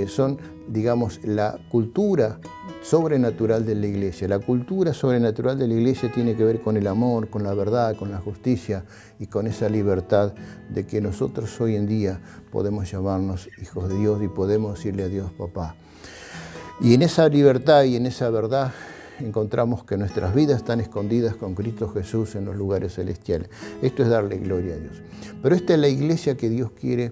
son, digamos, la cultura sobrenatural de la iglesia. La cultura sobrenatural de la iglesia tiene que ver con el amor, con la verdad, con la justicia y con esa libertad de que nosotros hoy en día podemos llamarnos hijos de Dios y podemos decirle a Dios papá. Y en esa libertad y en esa verdad encontramos que nuestras vidas están escondidas con Cristo Jesús en los lugares celestiales. Esto es darle gloria a Dios. Pero esta es la iglesia que Dios quiere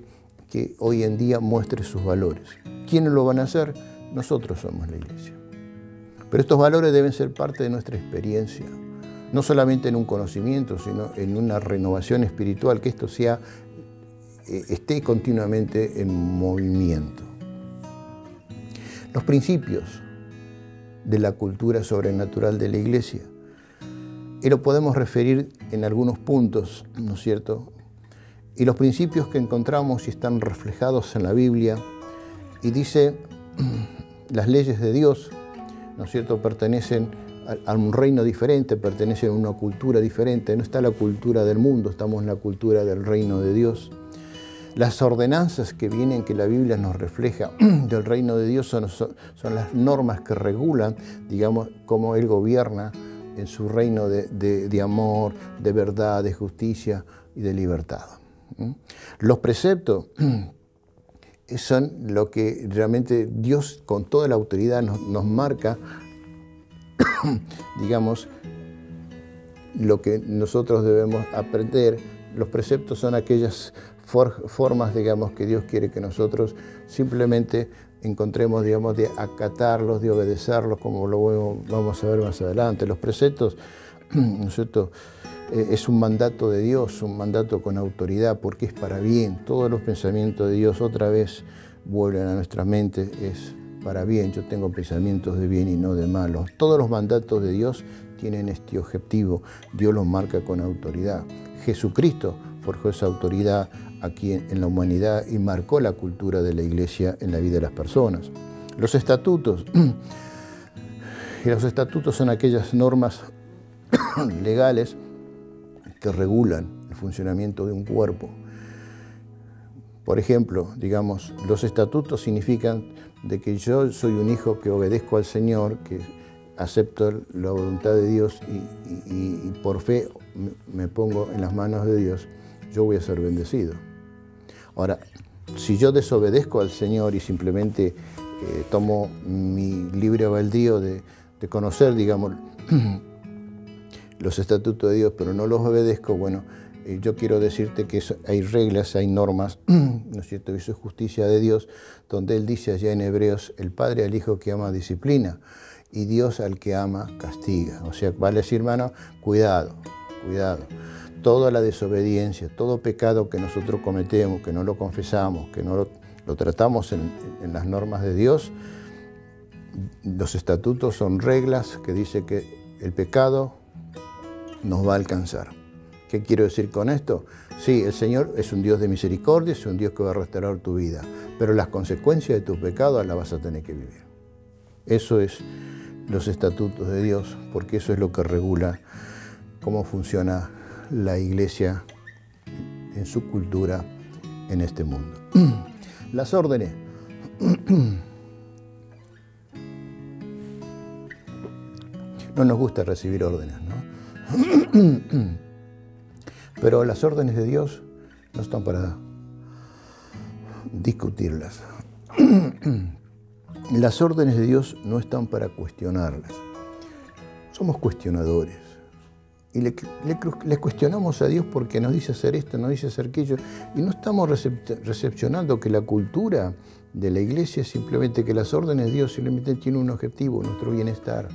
que hoy en día muestre sus valores. ¿Quiénes lo van a hacer? Nosotros somos la iglesia. Pero estos valores deben ser parte de nuestra experiencia, no solamente en un conocimiento, sino en una renovación espiritual, que esto esté continuamente en movimiento. Los principios de la cultura sobrenatural de la Iglesia, y lo podemos referir en algunos puntos, ¿no es cierto? Y los principios que encontramos y están reflejados en la Biblia, y dice, las leyes de Dios, ¿no es cierto?, pertenecen a un reino diferente, pertenecen a una cultura diferente. No está la cultura del mundo, estamos en la cultura del reino de Dios. Las ordenanzas que vienen, que la Biblia nos refleja del reino de Dios, son las normas que regulan, digamos, cómo Él gobierna en su reino de amor, de verdad, de justicia y de libertad. Los preceptos son lo que realmente Dios con toda la autoridad nos marca, digamos, lo que nosotros debemos aprender. Los preceptos son aquellas formas, digamos, que Dios quiere que nosotros simplemente encontremos, digamos, de acatarlos, de obedecerlos, como lo vamos a ver más adelante. Los preceptos, ¿no es cierto?, es un mandato de Dios, un mandato con autoridad, porque es para bien. Todos los pensamientos de Dios otra vez vuelven a nuestra mente, es para bien. Yo tengo pensamientos de bien y no de malos. Todos los mandatos de Dios tienen este objetivo. Dios los marca con autoridad. Jesucristo forjó esa autoridad aquí en la humanidad y marcó la cultura de la Iglesia en la vida de las personas. Los estatutos. Y los estatutos son aquellas normas legales que regulan el funcionamiento de un cuerpo. Por ejemplo, digamos, los estatutos significan de que yo soy un hijo que obedezco al Señor, que acepto la voluntad de Dios y por fe me pongo en las manos de Dios, yo voy a ser bendecido. Ahora, si yo desobedezco al Señor y simplemente tomo mi libre albedrío de conocer, digamos, los estatutos de Dios, pero no los obedezco, bueno, yo quiero decirte que hay reglas, hay normas, ¿no es cierto? Eso es justicia de Dios, donde Él dice allá en Hebreos, el Padre al Hijo que ama disciplina, y Dios al que ama castiga. O sea, vale decir, hermano, cuidado, cuidado. Toda la desobediencia, todo pecado que nosotros cometemos, que no lo confesamos, que no lo tratamos en las normas de Dios, los estatutos son reglas que dice que el pecado nos va a alcanzar. ¿Qué quiero decir con esto? Sí, el Señor es un Dios de misericordia, es un Dios que va a restaurar tu vida, pero las consecuencias de tus pecados las vas a tener que vivir. Eso es los estatutos de Dios, porque eso es lo que regula cómo funciona la Iglesia en su cultura en este mundo. Las órdenes. No nos gusta recibir órdenes, ¿no? Pero las órdenes de Dios no están para discutirlas. Las órdenes de Dios no están para cuestionarlas. Somos cuestionadores. Y le cuestionamos a Dios porque nos dice hacer esto, nos dice hacer aquello. Y no estamos recepcionando que la cultura de la Iglesia es simplemente que las órdenes de Dios simplemente tienen un objetivo, nuestro bienestar.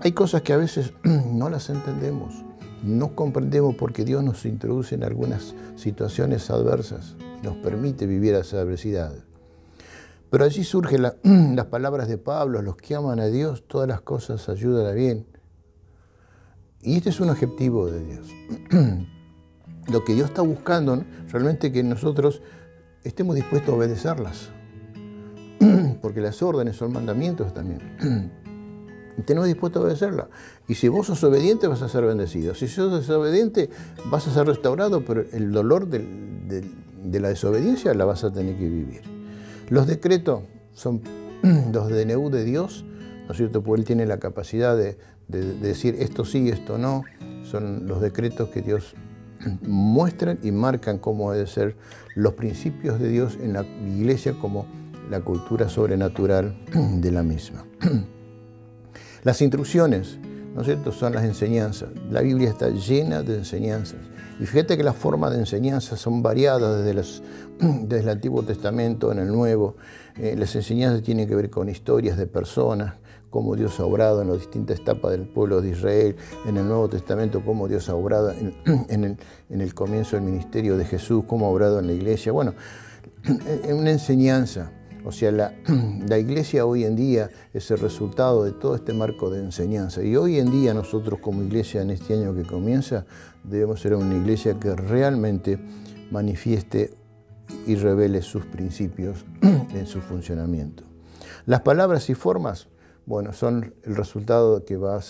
Hay cosas que a veces no las entendemos, no comprendemos porque Dios nos introduce en algunas situaciones adversas y nos permite vivir esa adversidad. Pero allí surgen las palabras de Pablo, los que aman a Dios, todas las cosas ayudan a bien. Y este es un objetivo de Dios. Lo que Dios está buscando, ¿no? Realmente que nosotros estemos dispuestos a obedecerlas. Porque las órdenes son mandamientos también. Y tenemos dispuestos a obedecerlas. Y si vos sos obediente, vas a ser bendecido. Si sos desobediente, vas a ser restaurado, pero el dolor de la desobediencia la vas a tener que vivir. Los decretos son los DNU de Dios, ¿no es cierto? Porque Él tiene la capacidad de decir esto sí, esto no. Son los decretos que Dios muestra y marcan cómo deben ser los principios de Dios en la Iglesia como la cultura sobrenatural de la misma. Las instrucciones, ¿no es cierto?, son las enseñanzas. La Biblia está llena de enseñanzas. Y fíjate que las formas de enseñanza son variadas desde el Antiguo Testamento en el Nuevo. Las enseñanzas tienen que ver con historias de personas, cómo Dios ha obrado en las distintas etapas del pueblo de Israel, en el Nuevo Testamento, cómo Dios ha obrado en el comienzo del ministerio de Jesús, cómo ha obrado en la iglesia. Bueno, es una enseñanza. O sea, la iglesia hoy en día es el resultado de todo este marco de enseñanza. Y hoy en día nosotros como iglesia en este año que comienza debemos ser una iglesia que realmente manifieste y revele sus principios en su funcionamiento. Las palabras y formas, bueno, son el resultado que va a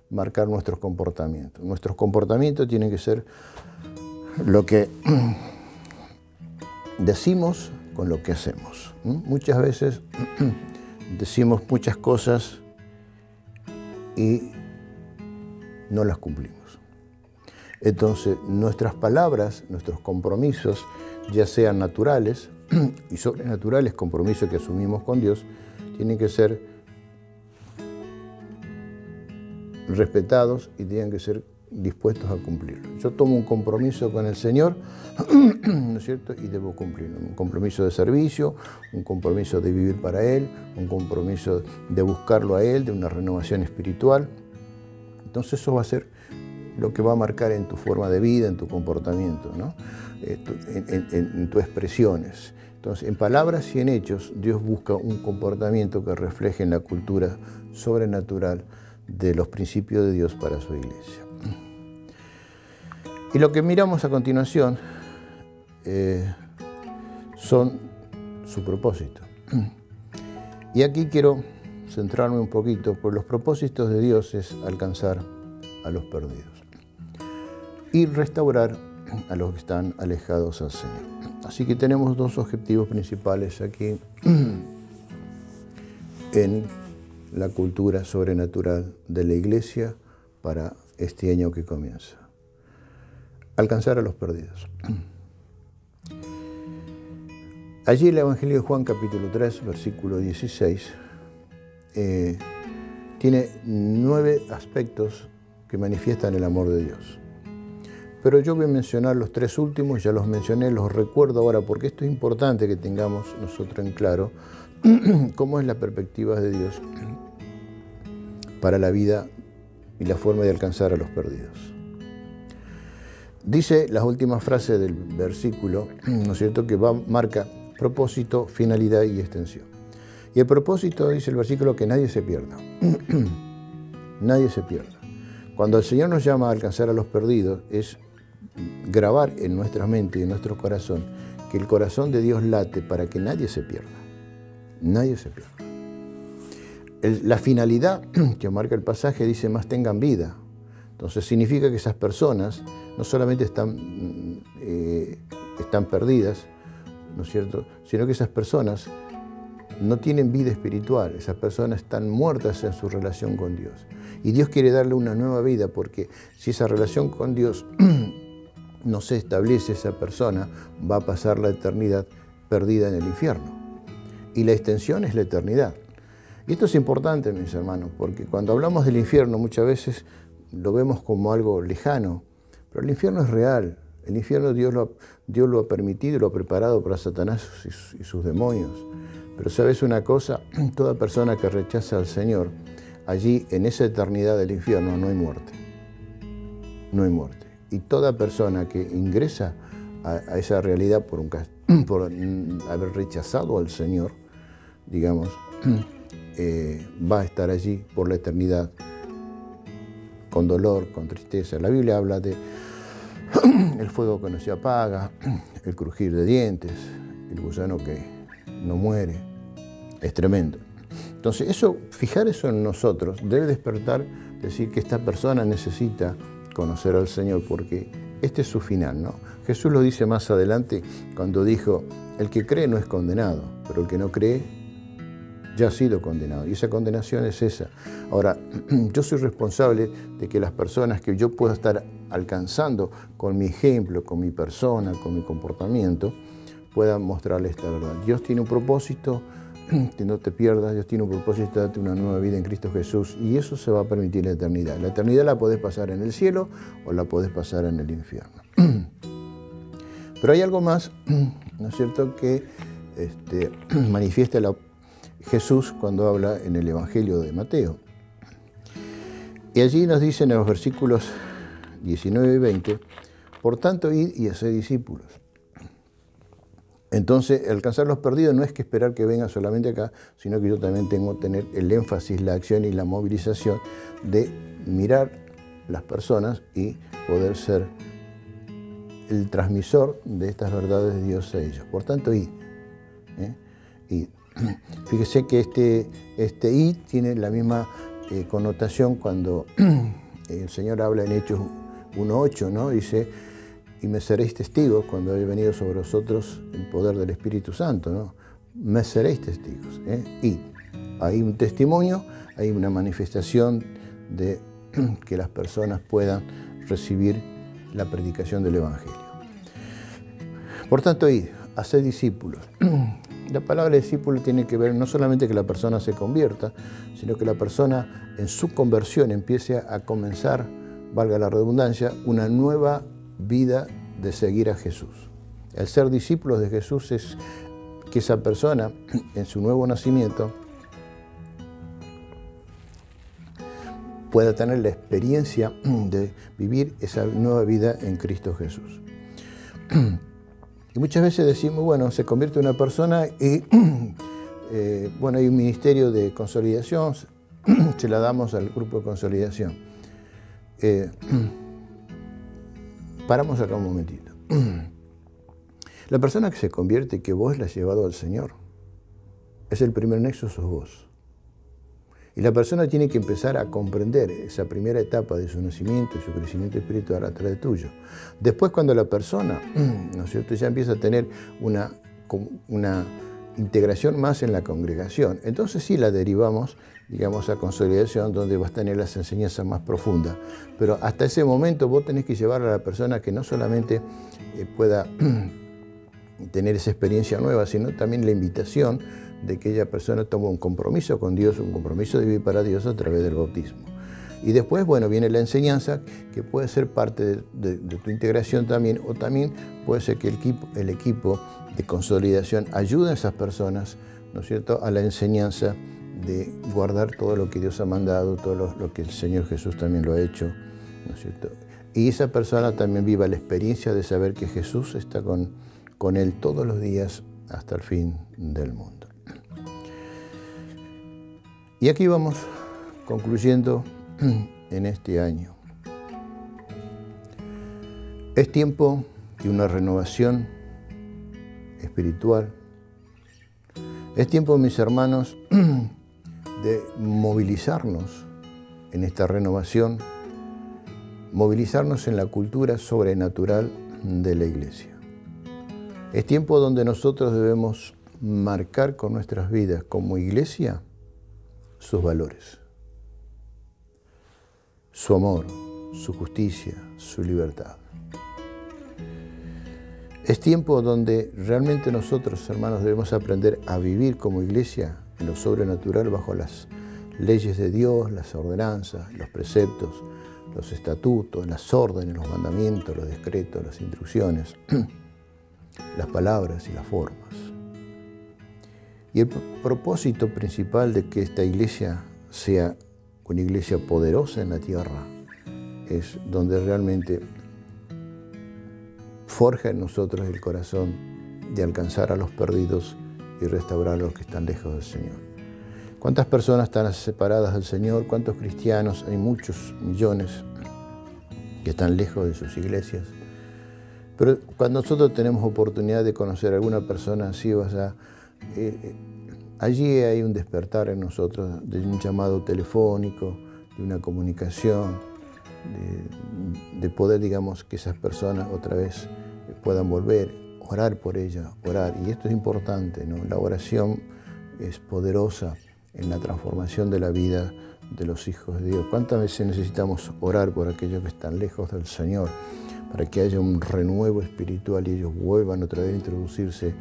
marcar nuestros comportamientos. Nuestros comportamientos tienen que ser lo que decimos con lo que hacemos. Muchas veces decimos muchas cosas y no las cumplimos. Entonces, nuestras palabras, nuestros compromisos, ya sean naturales y sobrenaturales, compromisos que asumimos con Dios, tienen que ser respetados y tienen que ser dispuestos a cumplirlo. Yo tomo un compromiso con el Señor, ¿no es cierto? Y debo cumplirlo. Un compromiso de servicio, un compromiso de vivir para Él, un compromiso de buscarlo a Él, de una renovación espiritual. Entonces eso va a ser lo que va a marcar en tu forma de vida, en tu comportamiento, ¿no? En tus expresiones. Entonces, en palabras y en hechos, Dios busca un comportamiento que refleje en la cultura sobrenatural de los principios de Dios para su iglesia. Y lo que miramos a continuación son su propósito. Y aquí quiero centrarme un poquito, porque los propósitos de Dios es alcanzar a los perdidos y restaurar a los que están alejados al Señor. Así que tenemos dos objetivos principales aquí en la cultura sobrenatural de la iglesia para este año que comienza. Alcanzar a los perdidos. Allí el Evangelio de Juan, capítulo 3, versículo 16, tiene 9 aspectos que manifiestan el amor de Dios. Pero yo voy a mencionar los 3 últimos, ya los mencioné, los recuerdo ahora porque esto es importante que tengamos nosotros en claro cómo es la perspectiva de Dios para la vida y la forma de alcanzar a los perdidos. Dice las últimas frases del versículo, ¿no es cierto?, que marca propósito, finalidad y extensión. Y el propósito, dice el versículo, que nadie se pierda. Nadie se pierda. Cuando el Señor nos llama a alcanzar a los perdidos, es grabar en nuestra mente y en nuestro corazón que el corazón de Dios late para que nadie se pierda. Nadie se pierda. La finalidad que marca el pasaje dice, más tengan vida. Entonces significa que esas personas no solamente están perdidas, ¿no es cierto?, sino que esas personas no tienen vida espiritual, esas personas están muertas en su relación con Dios. Y Dios quiere darle una nueva vida porque si esa relación con Dios no se establece, esa persona va a pasar la eternidad perdida en el infierno. Y la extensión es la eternidad. Y esto es importante, mis hermanos, porque cuando hablamos del infierno muchas veces lo vemos como algo lejano, pero el infierno es real. El infierno Dios lo ha permitido y lo ha preparado para Satanás y sus demonios. Pero ¿sabes una cosa? Toda persona que rechaza al Señor, allí en esa eternidad del infierno no hay muerte. No hay muerte. Y toda persona que ingresa a esa realidad por haber rechazado al Señor, digamos, va a estar allí por la eternidad, con dolor, con tristeza. La Biblia habla de el fuego que no se apaga, el crujir de dientes, el gusano que no muere. Es tremendo. Entonces, fijar eso en nosotros debe despertar, decir que esta persona necesita conocer al Señor porque este es su final, ¿no? Jesús lo dice más adelante cuando dijo, el que cree no es condenado, pero el que no cree ya ha sido condenado. Y esa condenación es esa. Ahora, yo soy responsable de que las personas que yo pueda estar alcanzando con mi ejemplo, con mi persona, con mi comportamiento, puedan mostrarle esta verdad. Dios tiene un propósito, que no te pierdas, Dios tiene un propósito de darte una nueva vida en Cristo Jesús y eso se va a permitir en la eternidad. La eternidad la podés pasar en el cielo o la podés pasar en el infierno. Pero hay algo más, ¿no es cierto?, que manifiesta Jesús cuando habla en el Evangelio de Mateo. Y allí nos dicen en los versículos 19 y 20, por tanto, id y haced discípulos. Entonces, alcanzar los perdidos no es que esperar que vengan solamente acá, sino que yo también tengo que tener el énfasis, la acción y la movilización de mirar las personas y poder ser el transmisor de estas verdades de Dios a ellos. Por tanto, id. Id. Fíjese que este id tiene la misma connotación cuando el Señor habla en Hechos 1:8, ¿no? Dice, y me seréis testigos cuando haya venido sobre vosotros el poder del Espíritu Santo, ¿no? Me seréis testigos. Y hay un testimonio, hay una manifestación de que las personas puedan recibir la predicación del Evangelio. Por tanto, id, haced discípulos. La palabra discípulo tiene que ver no solamente que la persona se convierta, sino que la persona en su conversión empiece a comenzar, valga la redundancia, una nueva vida de seguir a Jesús. El ser discípulos de Jesús es que esa persona, en su nuevo nacimiento, pueda tener la experiencia de vivir esa nueva vida en Cristo Jesús. Y muchas veces decimos, bueno, se convierte una persona y, bueno, hay un ministerio de consolidación, se la damos al grupo de consolidación. Paramos acá un momentito. La persona que se convierte y que vos la has llevado al Señor, es el primer nexo, sos vos. Y la persona tiene que empezar a comprender esa primera etapa de su nacimiento y su crecimiento espiritual a través tuyo. Después, cuando la persona, ¿no es cierto?, ya empieza a tener una integración más en la congregación, entonces sí la derivamos, digamos, a consolidación, donde vas a tener las enseñanzas más profundas. Pero hasta ese momento vos tenés que llevar a la persona que no solamente pueda tener esa experiencia nueva, sino también la invitación de que aquella persona tome un compromiso con Dios, un compromiso de vivir para Dios a través del bautismo. Y después, bueno, viene la enseñanza, que puede ser parte de tu integración también, o también puede ser que el equipo de consolidación ayude a esas personas, ¿no es cierto?, a la enseñanza de guardar todo lo que Dios ha mandado, todo lo que el Señor Jesús también lo ha hecho, ¿no es cierto? Y esa persona también viva la experiencia de saber que Jesús está con él todos los días hasta el fin del mundo. Y aquí vamos concluyendo en este año. Es tiempo de una renovación espiritual. Es tiempo, mis hermanos, de movilizarnos en esta renovación, movilizarnos en la cultura sobrenatural de la Iglesia. Es tiempo donde nosotros debemos marcar con nuestras vidas como Iglesia sus valores, su amor, su justicia, su libertad. Es tiempo donde realmente nosotros, hermanos, debemos aprender a vivir como Iglesia en lo sobrenatural bajo las leyes de Dios, las ordenanzas, los preceptos, los estatutos, las órdenes, los mandamientos, los decretos, las instrucciones, las palabras y las formas. Y el propósito principal de que esta iglesia sea una iglesia poderosa en la tierra es donde realmente forja en nosotros el corazón de alcanzar a los perdidos y restaurar a los que están lejos del Señor. ¿Cuántas personas están separadas del Señor? ¿Cuántos cristianos? Hay muchos millones que están lejos de sus iglesias. Pero cuando nosotros tenemos oportunidad de conocer a alguna persona así, allí hay un despertar en nosotros de un llamado telefónico, de una comunicación, de poder, digamos, que esas personas otra vez puedan volver, orar por ellas, orar. Y esto es importante, ¿no? La oración es poderosa en la transformación de la vida de los hijos de Dios. ¿Cuántas veces necesitamos orar por aquellos que están lejos del Señor para que haya un renuevo espiritual y ellos vuelvan otra vez a introducirse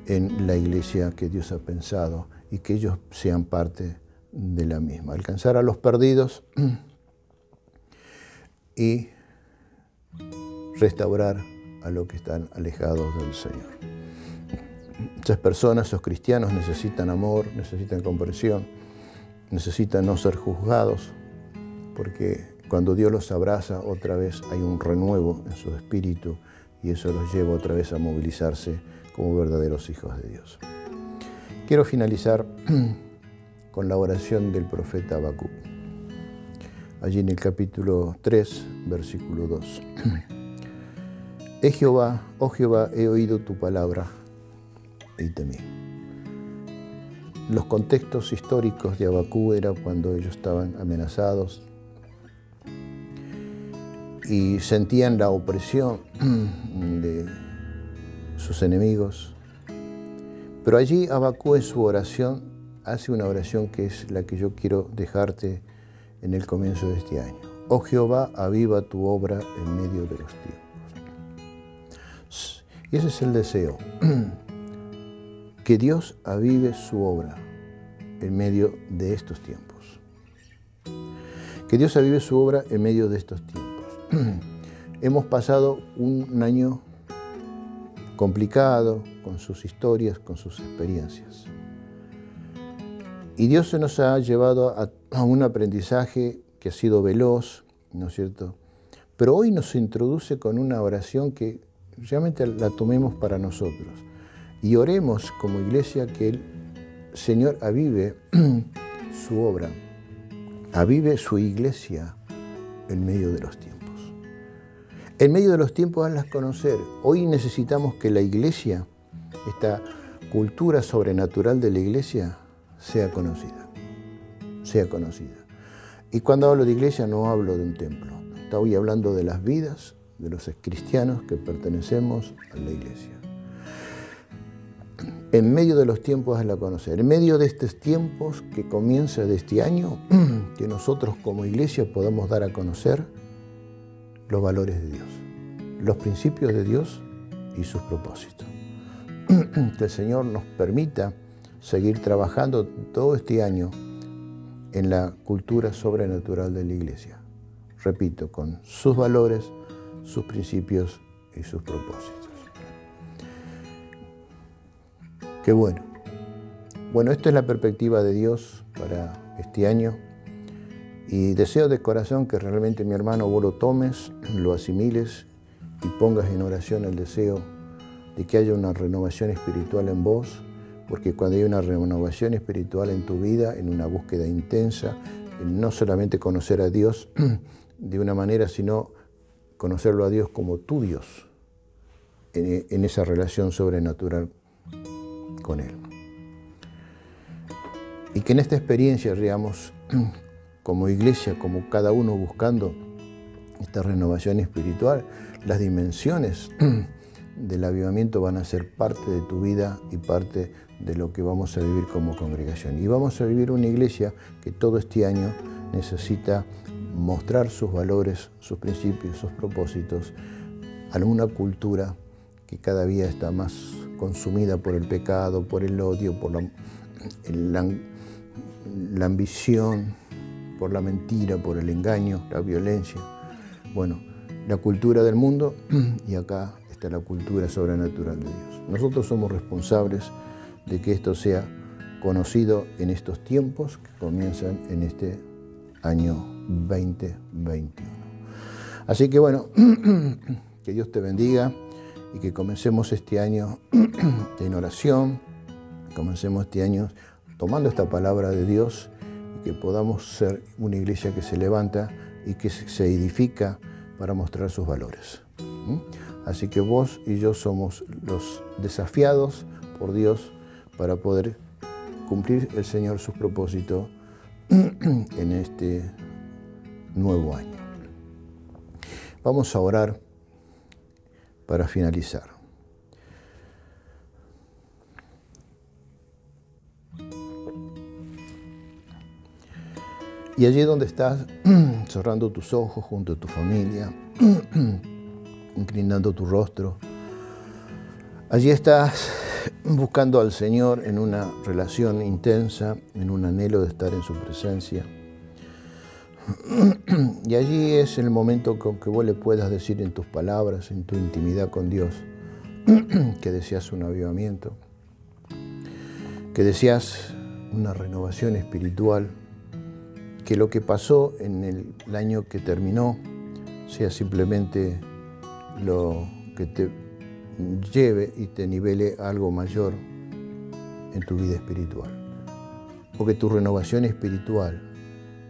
en la iglesia que Dios ha pensado y que ellos sean parte de la misma? Alcanzar a los perdidos y restaurar a los que están alejados del Señor. Esas personas, esos cristianos necesitan amor, necesitan comprensión, necesitan no ser juzgados, porque cuando Dios los abraza otra vez hay un renuevo en su espíritu y eso los lleva otra vez a movilizarse como verdaderos hijos de Dios. Quiero finalizar con la oración del profeta Habacuc. Allí en el capítulo 3, versículo 2. Oh Jehová, he oído tu palabra y temí. Los contextos históricos de Habacuc era cuando ellos estaban amenazados y sentían la opresión de sus enemigos. Pero allí Habacuc en su oración hace una oración que es la que yo quiero dejarte en el comienzo de este año. Oh Jehová, aviva tu obra en medio de los tiempos. Y ese es el deseo, que Dios avive su obra en medio de estos tiempos. Que Dios avive su obra en medio de estos tiempos. Hemos pasado un año complicado, con sus historias, con sus experiencias. Y Dios se nos ha llevado a un aprendizaje que ha sido veloz, ¿no es cierto? Pero hoy nos introduce con una oración que realmente la tomemos para nosotros. Y oremos como iglesia que el Señor avive su obra, avive su iglesia en medio de los tiempos. En medio de los tiempos, hazlas conocer. Hoy necesitamos que la iglesia, esta cultura sobrenatural de la iglesia, sea conocida. Sea conocida. Y cuando hablo de iglesia no hablo de un templo. Estoy hablando de las vidas de los cristianos que pertenecemos a la iglesia. En medio de los tiempos, hazla conocer. En medio de estos tiempos que comienza de este año, que nosotros como iglesia podamos dar a conocer los valores de Dios, los principios de Dios y sus propósitos. Que el Señor nos permita seguir trabajando todo este año en la cultura sobrenatural de la iglesia. Repito, con sus valores, sus principios y sus propósitos. Qué bueno. Bueno, esta es la perspectiva de Dios para este año. Y deseo de corazón que realmente, mi hermano, vos lo tomes, lo asimiles y pongas en oración el deseo de que haya una renovación espiritual en vos, porque cuando hay una renovación espiritual en tu vida, en una búsqueda intensa, en no solamente conocer a Dios de una manera, sino conocerlo a Dios como tu Dios, en esa relación sobrenatural con Él. Y que en esta experiencia, digamos, como iglesia, como cada uno buscando esta renovación espiritual, las dimensiones del avivamiento van a ser parte de tu vida y parte de lo que vamos a vivir como congregación. Y vamos a vivir una iglesia que todo este año necesita mostrar sus valores, sus principios, sus propósitos a una cultura que cada día está más consumida por el pecado, por el odio, por la ambición, por la mentira, por el engaño, la violencia. Bueno, la cultura del mundo y acá está la cultura sobrenatural de Dios. Nosotros somos responsables de que esto sea conocido en estos tiempos que comienzan en este año 2021. Así que bueno, que Dios te bendiga y que comencemos este año en oración, comencemos este año tomando esta palabra de Dios y que podamos ser una iglesia que se levanta y que se edifica para mostrar sus valores. Así que vos y yo somos los desafiados por Dios para poder cumplir el Señor sus propósitos en este nuevo año. Vamos a orar para finalizar. Y allí donde estás, cerrando tus ojos junto a tu familia, inclinando tu rostro, allí estás buscando al Señor en una relación intensa, en un anhelo de estar en su presencia. Y allí es el momento con que vos le puedas decir en tus palabras, en tu intimidad con Dios, que deseas un avivamiento, que deseas una renovación espiritual, que lo que pasó en el año que terminó sea simplemente lo que te lleve y te nivele a algo mayor en tu vida espiritual. Porque tu renovación espiritual,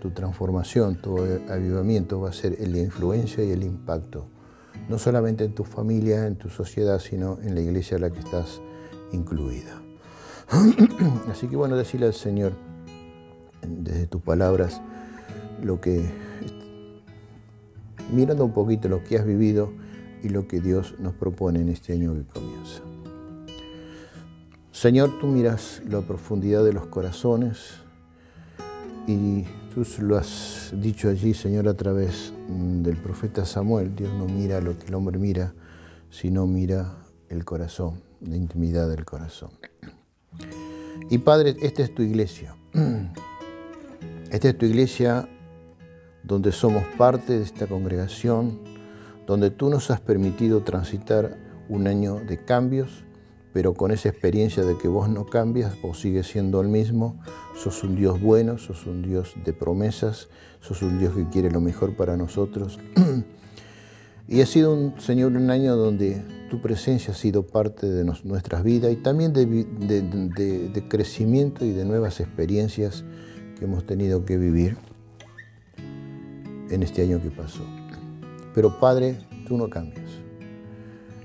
tu transformación, tu avivamiento va a ser la influencia y el impacto, no solamente en tu familia, en tu sociedad, sino en la iglesia en la que estás incluida. Así que bueno, decirle al Señor, desde tus palabras, mirando un poquito lo que has vivido y lo que Dios nos propone en este año que comienza. Señor, tú miras la profundidad de los corazones y tú lo has dicho allí, Señor, a través del profeta Samuel. Dios no mira lo que el hombre mira, sino mira el corazón, la intimidad del corazón. Y Padre, esta es tu iglesia. Esta es tu iglesia donde somos parte de esta congregación, donde tú nos has permitido transitar un año de cambios, pero con esa experiencia de que vos no cambias, vos sigues siendo el mismo, sos un Dios bueno, sos un Dios de promesas, sos un Dios que quiere lo mejor para nosotros. Y ha sido, Señor, un año donde tu presencia ha sido parte de nuestras vidas y también de crecimiento y de nuevas experiencias que hemos tenido que vivir en este año que pasó. Pero Padre, tú no cambias.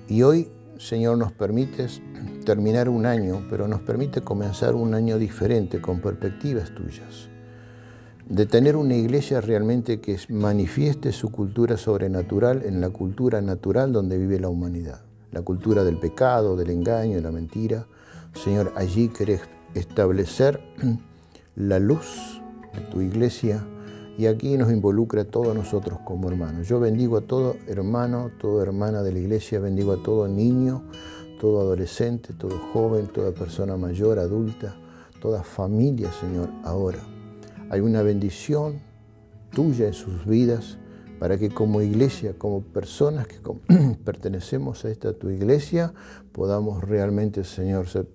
Y hoy, Señor, nos permites terminar un año, pero nos permite comenzar un año diferente, con perspectivas tuyas. De tener una iglesia realmente que manifieste su cultura sobrenatural en la cultura natural donde vive la humanidad. La cultura del pecado, del engaño, de la mentira. Señor, allí querés establecer la luz de tu iglesia y aquí nos involucra a todos nosotros como hermanos. Yo bendigo a todo hermano, toda hermana de la iglesia, bendigo a todo niño, todo adolescente, todo joven, toda persona mayor, adulta, toda familia, Señor, ahora. Hay una bendición tuya en sus vidas para que como iglesia, como personas que pertenecemos a esta tu iglesia, podamos realmente, Señor, ser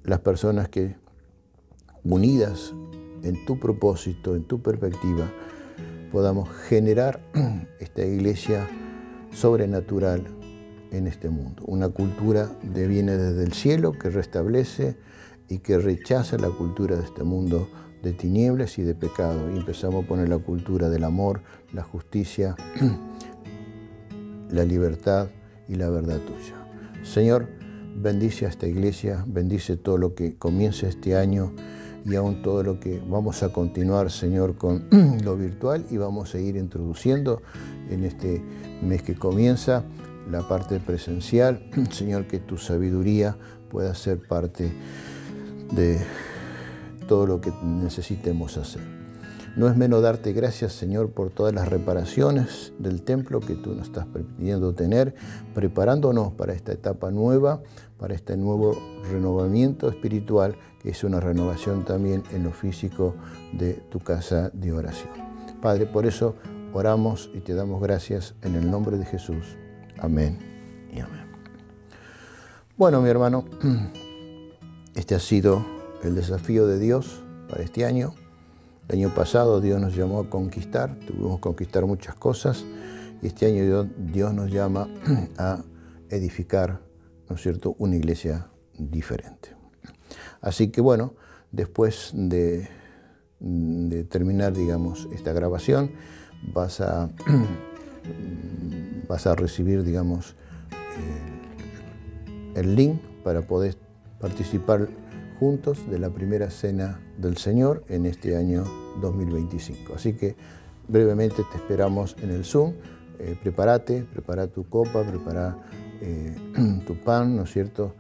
las personas que, unidas en tu propósito, en tu perspectiva, podamos generar esta iglesia sobrenatural en este mundo. Una cultura que viene desde el cielo, que restablece y que rechaza la cultura de este mundo de tinieblas y de pecado. Y empezamos a poner la cultura del amor, la justicia, la libertad y la verdad tuya. Señor, bendice a esta iglesia, bendice todo lo que comienza este año y aún todo lo que vamos a continuar, Señor, con lo virtual y vamos a ir introduciendo en este mes que comienza la parte presencial. Señor, que tu sabiduría pueda ser parte de todo lo que necesitemos hacer. No es menos darte gracias, Señor, por todas las reparaciones del templo que tú nos estás permitiendo tener, preparándonos para esta etapa nueva, para este nuevo renovamiento espiritual, que es una renovación también en lo físico de tu casa de oración. Padre, por eso oramos y te damos gracias en el nombre de Jesús. Amén y amén. Bueno, mi hermano, este ha sido el desafío de Dios para este año. El año pasado Dios nos llamó a conquistar, tuvimos que conquistar muchas cosas, y este año Dios nos llama a edificar, ¿no es cierto?, una iglesia diferente. Así que bueno, después de terminar, digamos, esta grabación, vas a recibir, digamos, el link para poder participar juntos de la primera cena del Señor en este año 2025. Así que brevemente te esperamos en el Zoom. Prepara tu copa, prepara tu pan, ¿no es cierto?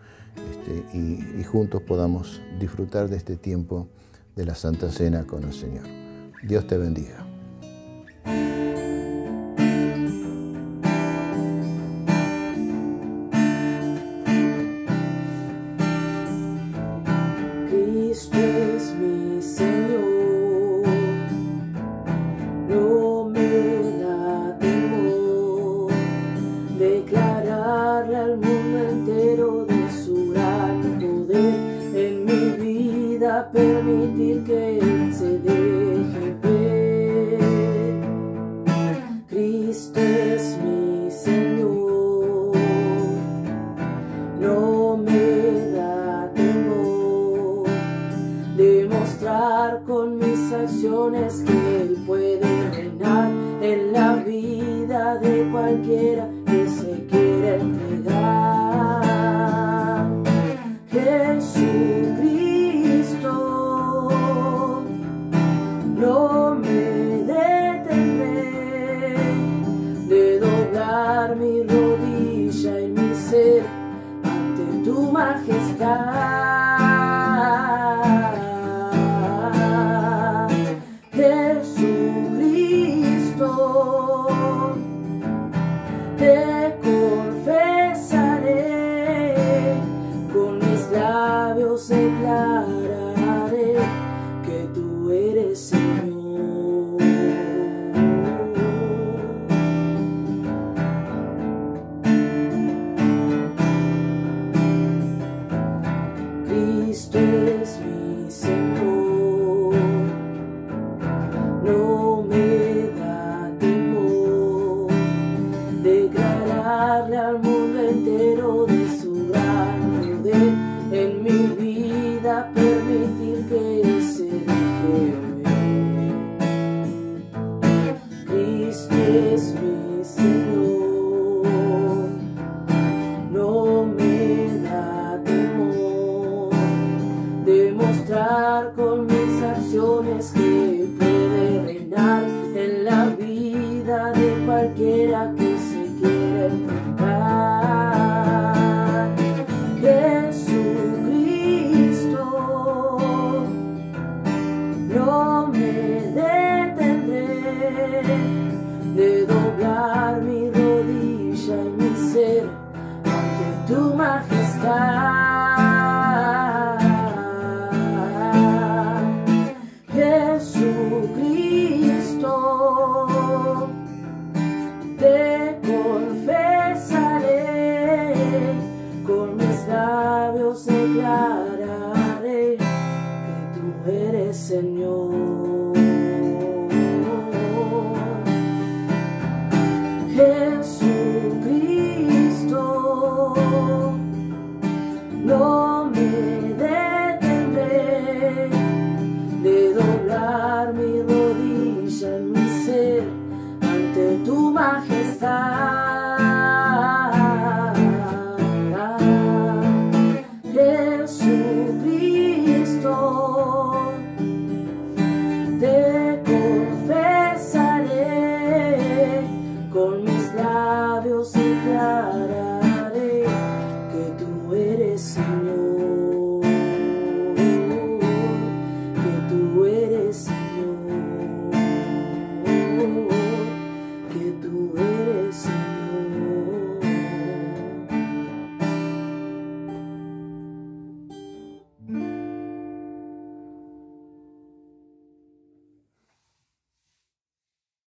Y juntos podamos disfrutar de este tiempo de la Santa Cena con el Señor. Dios te bendiga. Cristo es mi Señor, no me da temor declararle al mundo entero de su gran poder en mi cualquiera que se quiera entregar. Jesucristo, no me detendré de doblar mi rodilla y mi ser ante tu majestad. Jesucristo,